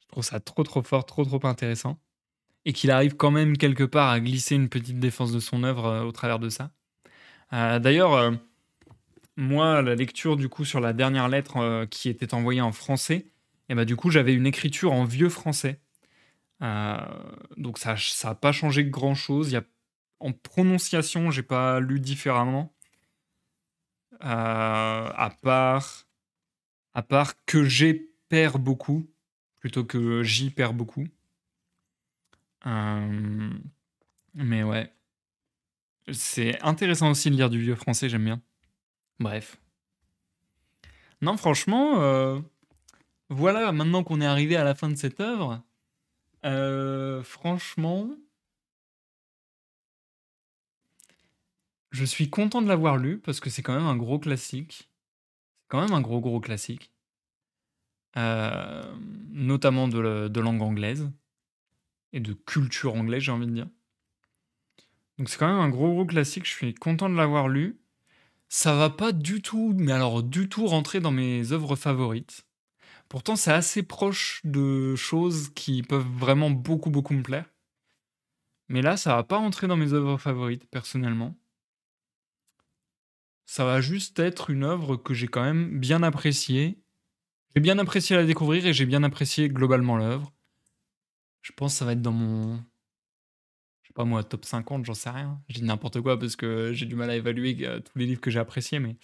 Je trouve ça trop fort, trop intéressant. Et qu'il arrive quand même quelque part à glisser une petite défense de son œuvre au travers de ça. D'ailleurs, moi, la lecture du coup sur la dernière lettre qui était envoyée en français, et bah du coup j'avais une écriture en vieux français. Euh, donc ça a pas changé grand chose. En prononciation, j'ai pas lu différemment. À part que j'ai perds beaucoup plutôt que j'y perds beaucoup. Hem, mais ouais, c'est intéressant aussi de lire du vieux français, j'aime bien. Bref. Non, franchement, voilà, maintenant qu'on est arrivé à la fin de cette œuvre, franchement, je suis content de l'avoir lu parce que c'est quand même un gros classique. C'est quand même un gros, gros classique, notamment de langue anglaise et de culture anglaise, j'ai envie de dire. Donc c'est quand même un gros, gros classique, je suis content de l'avoir lu. Ça va pas du tout, mais alors du tout rentrer dans mes œuvres favorites. Pourtant, c'est assez proche de choses qui peuvent vraiment beaucoup, beaucoup me plaire. Mais là, ça va pas rentrer dans mes œuvres favorites, personnellement. Ça va juste être une œuvre que j'ai quand même bien appréciée. J'ai bien apprécié la découvrir et j'ai bien apprécié globalement l'œuvre. Je pense que ça va être dans mon, je sais pas moi, top 50, j'en sais rien. Je dis n'importe quoi parce que j'ai du mal à évaluer tous les livres que j'ai appréciés, mais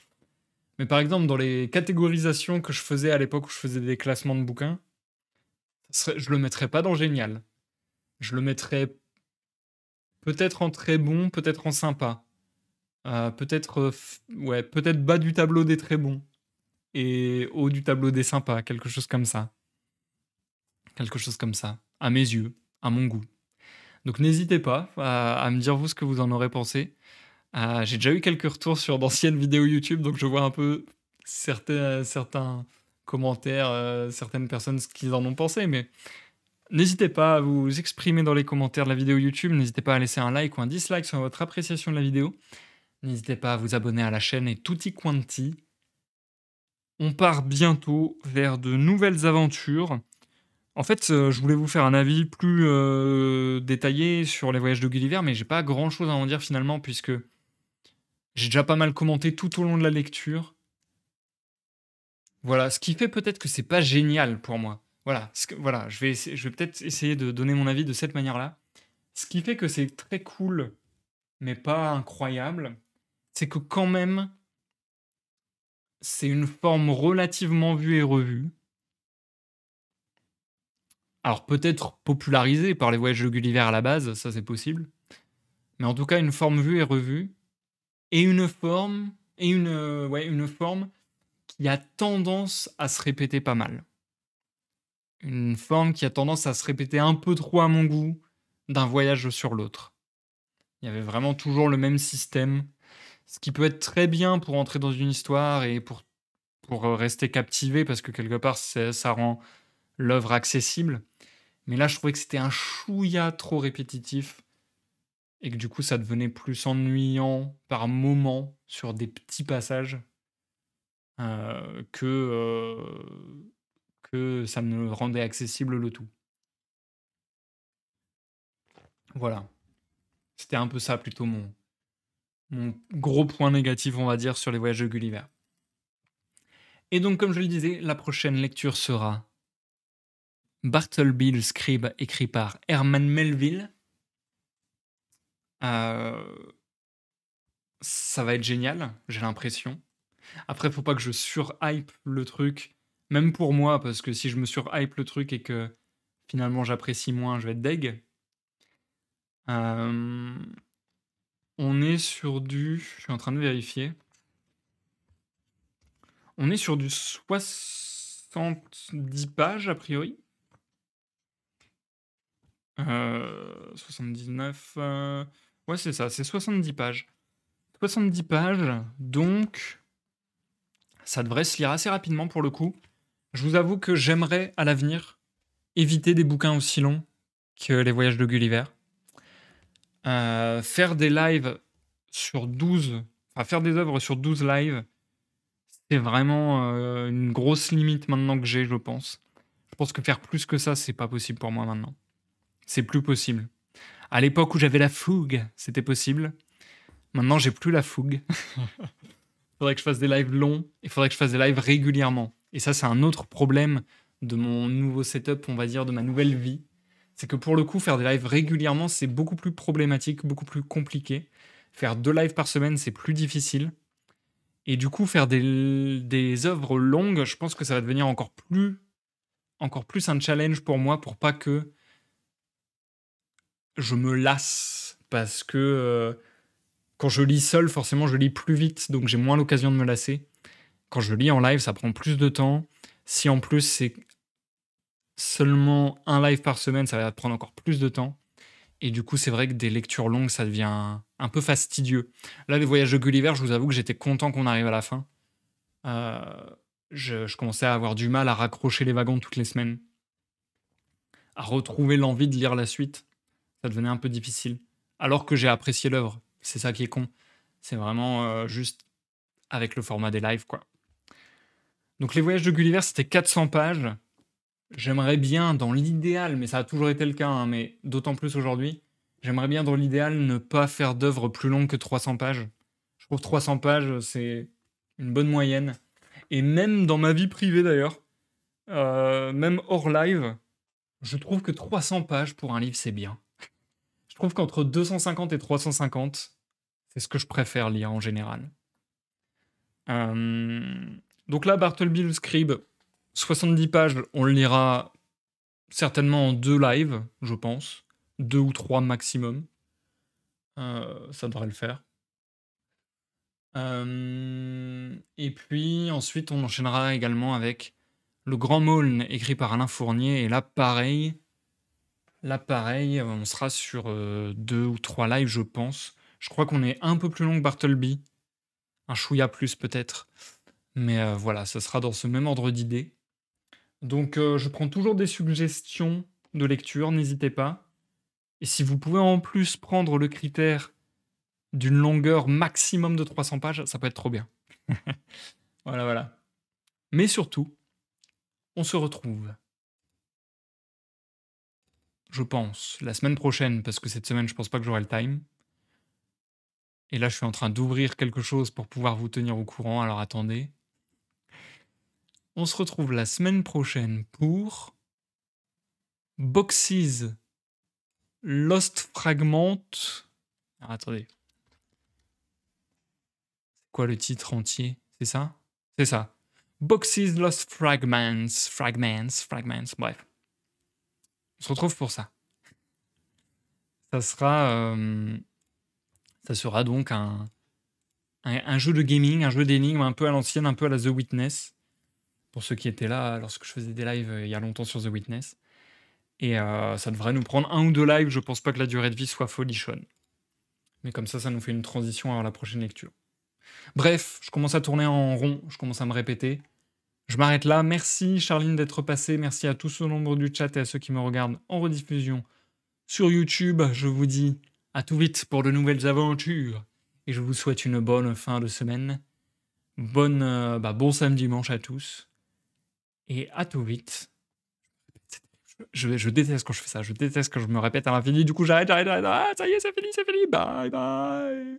par exemple, dans les catégorisations que je faisais à l'époque où je faisais des classements de bouquins, je le mettrais pas dans génial. Je le mettrais peut-être en très bon, peut-être en sympa. Peut-être ouais, peut-être bas du tableau des très bons et haut du tableau des sympas, quelque chose comme ça. Quelque chose comme ça, à mes yeux, à mon goût. Donc n'hésitez pas à me dire vous ce que vous en aurez pensé. J'ai déjà eu quelques retours sur d'anciennes vidéos YouTube, donc je vois un peu certains commentaires, certaines personnes ce qu'ils en ont pensé, mais n'hésitez pas à vous exprimer dans les commentaires de la vidéo YouTube, n'hésitez pas à laisser un like ou un dislike sur votre appréciation de la vidéo, n'hésitez pas à vous abonner à la chaîne et tutti quanti. On part bientôt vers de nouvelles aventures. En fait, je voulais vous faire un avis plus détaillé sur les voyages de Gulliver, mais j'ai pas grand chose à en dire finalement, puisque j'ai déjà pas mal commenté tout au long de la lecture. Voilà, ce qui fait peut-être que c'est pas génial pour moi. Voilà, voilà, je vais peut-être essayer de donner mon avis de cette manière-là. Ce qui fait que c'est très cool, mais pas incroyable, c'est que quand même, c'est une forme relativement vue et revue. Alors peut-être popularisée par les voyages de Gulliver à la base, ça c'est possible. Mais en tout cas, une forme vue et revue. Et une forme, ouais, une forme qui a tendance à se répéter pas mal. Une forme qui a tendance à se répéter un peu trop à mon goût d'un voyage sur l'autre. Il y avait vraiment toujours le même système, ce qui peut être très bien pour entrer dans une histoire et pour rester captivé, parce que quelque part, ça rend l'œuvre accessible. Mais là, je trouvais que c'était un chouïa trop répétitif et que du coup, ça devenait plus ennuyant par moments sur des petits passages euh, que, euh, que ça me rendait accessible le tout. Voilà. C'était un peu ça plutôt mon gros point négatif, on va dire, sur les voyages de Gulliver. Et donc, comme je le disais, la prochaine lecture sera Bartleby le Scribe, écrit par Herman Melville. Euh, Ça va être génial, j'ai l'impression. Après, faut pas que je surhype le truc, même pour moi, parce que si je me surhype le truc et que finalement j'apprécie moins, je vais être deg. Euh, on est sur du... Je suis en train de vérifier. On est sur du 70 pages, a priori. 79... Ouais, c'est ça, c'est 70 pages. 70 pages, donc ça devrait se lire assez rapidement pour le coup. Je vous avoue que j'aimerais à l'avenir éviter des bouquins aussi longs que Les Voyages de Gulliver. Faire des lives sur 12, enfin faire des œuvres sur 12 lives, c'est vraiment une grosse limite maintenant que j'ai, je pense. Je pense que faire plus que ça, c'est pas possible pour moi maintenant. C'est plus possible. À l'époque où j'avais la fougue, c'était possible. Maintenant, j'ai plus la fougue. Faudrait que je fasse des lives longs, il faudrait que je fasse des lives régulièrement. Et ça, c'est un autre problème de mon nouveau setup, on va dire, de ma nouvelle vie. C'est que pour le coup, faire des lives régulièrement, c'est beaucoup plus problématique, beaucoup plus compliqué. Faire 2 lives par semaine, c'est plus difficile. Et du coup, faire des œuvres longues, je pense que ça va devenir encore plus encore plus un challenge pour moi pour pas que je me lasse. Parce que quand je lis seul, forcément, je lis plus vite, donc j'ai moins l'occasion de me lasser. Quand je lis en live, ça prend plus de temps. Si en plus c'est seulement un live par semaine, ça va prendre encore plus de temps. Et du coup, c'est vrai que des lectures longues, ça devient un peu fastidieux. Là, les voyages de Gulliver, je vous avoue que j'étais content qu'on arrive à la fin. Euh, je commençais à avoir du mal à raccrocher les wagons toutes les semaines, à retrouver l'envie de lire la suite. Ça devenait un peu difficile. Alors que j'ai apprécié l'œuvre. C'est ça qui est con. C'est vraiment juste avec le format des lives, quoi. Donc les voyages de Gulliver, c'était 400 pages. J'aimerais bien, dans l'idéal, mais ça a toujours été le cas, hein, mais d'autant plus aujourd'hui, j'aimerais bien, dans l'idéal, ne pas faire d'œuvre plus longue que 300 pages. Je trouve 300 pages, c'est une bonne moyenne. Et même dans ma vie privée, d'ailleurs, même hors live, je trouve que 300 pages pour un livre, c'est bien. Je trouve qu'entre 250 et 350, c'est ce que je préfère lire en général. Donc là, Bartleby le Scribe, 70 pages, on le lira certainement en 2 lives, je pense. 2 ou 3 maximum. Ça devrait le faire. Et puis ensuite, on enchaînera également avec Le Grand Maulne, écrit par Alain Fournier. Et là, pareil, on sera sur 2 ou 3 lives, je pense. Je crois qu'on est un peu plus long que Bartleby. Un chouïa plus peut-être. Mais voilà, ça sera dans ce même ordre d'idées. Donc je prends toujours des suggestions de lecture, n'hésitez pas. Et si vous pouvez en plus prendre le critère d'une longueur maximum de 300 pages, ça peut être trop bien. Voilà, voilà. Mais surtout, on se retrouve, je pense, la semaine prochaine, parce que cette semaine, je pense pas que j'aurai le time. Et là, je suis en train d'ouvrir quelque chose pour pouvoir vous tenir au courant, alors attendez. On se retrouve la semaine prochaine pour Boxes Lost Fragment. Alors, attendez. C'est quoi le titre entier? C'est ça? C'est ça. Boxes Lost Fragments. Bref. On se retrouve pour ça. Ça sera donc un jeu de gaming, un jeu d'énigmes un peu à l'ancienne, un peu à la The Witness. Pour ceux qui étaient là lorsque je faisais des lives il y a longtemps sur The Witness. Et ça devrait nous prendre 1 ou 2 lives, je pense pas que la durée de vie soit folichonne. Mais comme ça nous fait une transition avant la prochaine lecture. Bref, je commence à tourner en rond, je commence à me répéter. Je m'arrête là. Merci Charline d'être passée. Merci à tous au nombre du chat et à ceux qui me regardent en rediffusion sur YouTube. Je vous dis à tout vite pour de nouvelles aventures. Et je vous souhaite une bonne fin de semaine. Bon samedi dimanche à tous. Et à tout vite. Je déteste quand je fais ça. Je déteste quand je me répète à l'infini. Du coup, j'arrête. Ah, ça y est, c'est fini. Bye bye.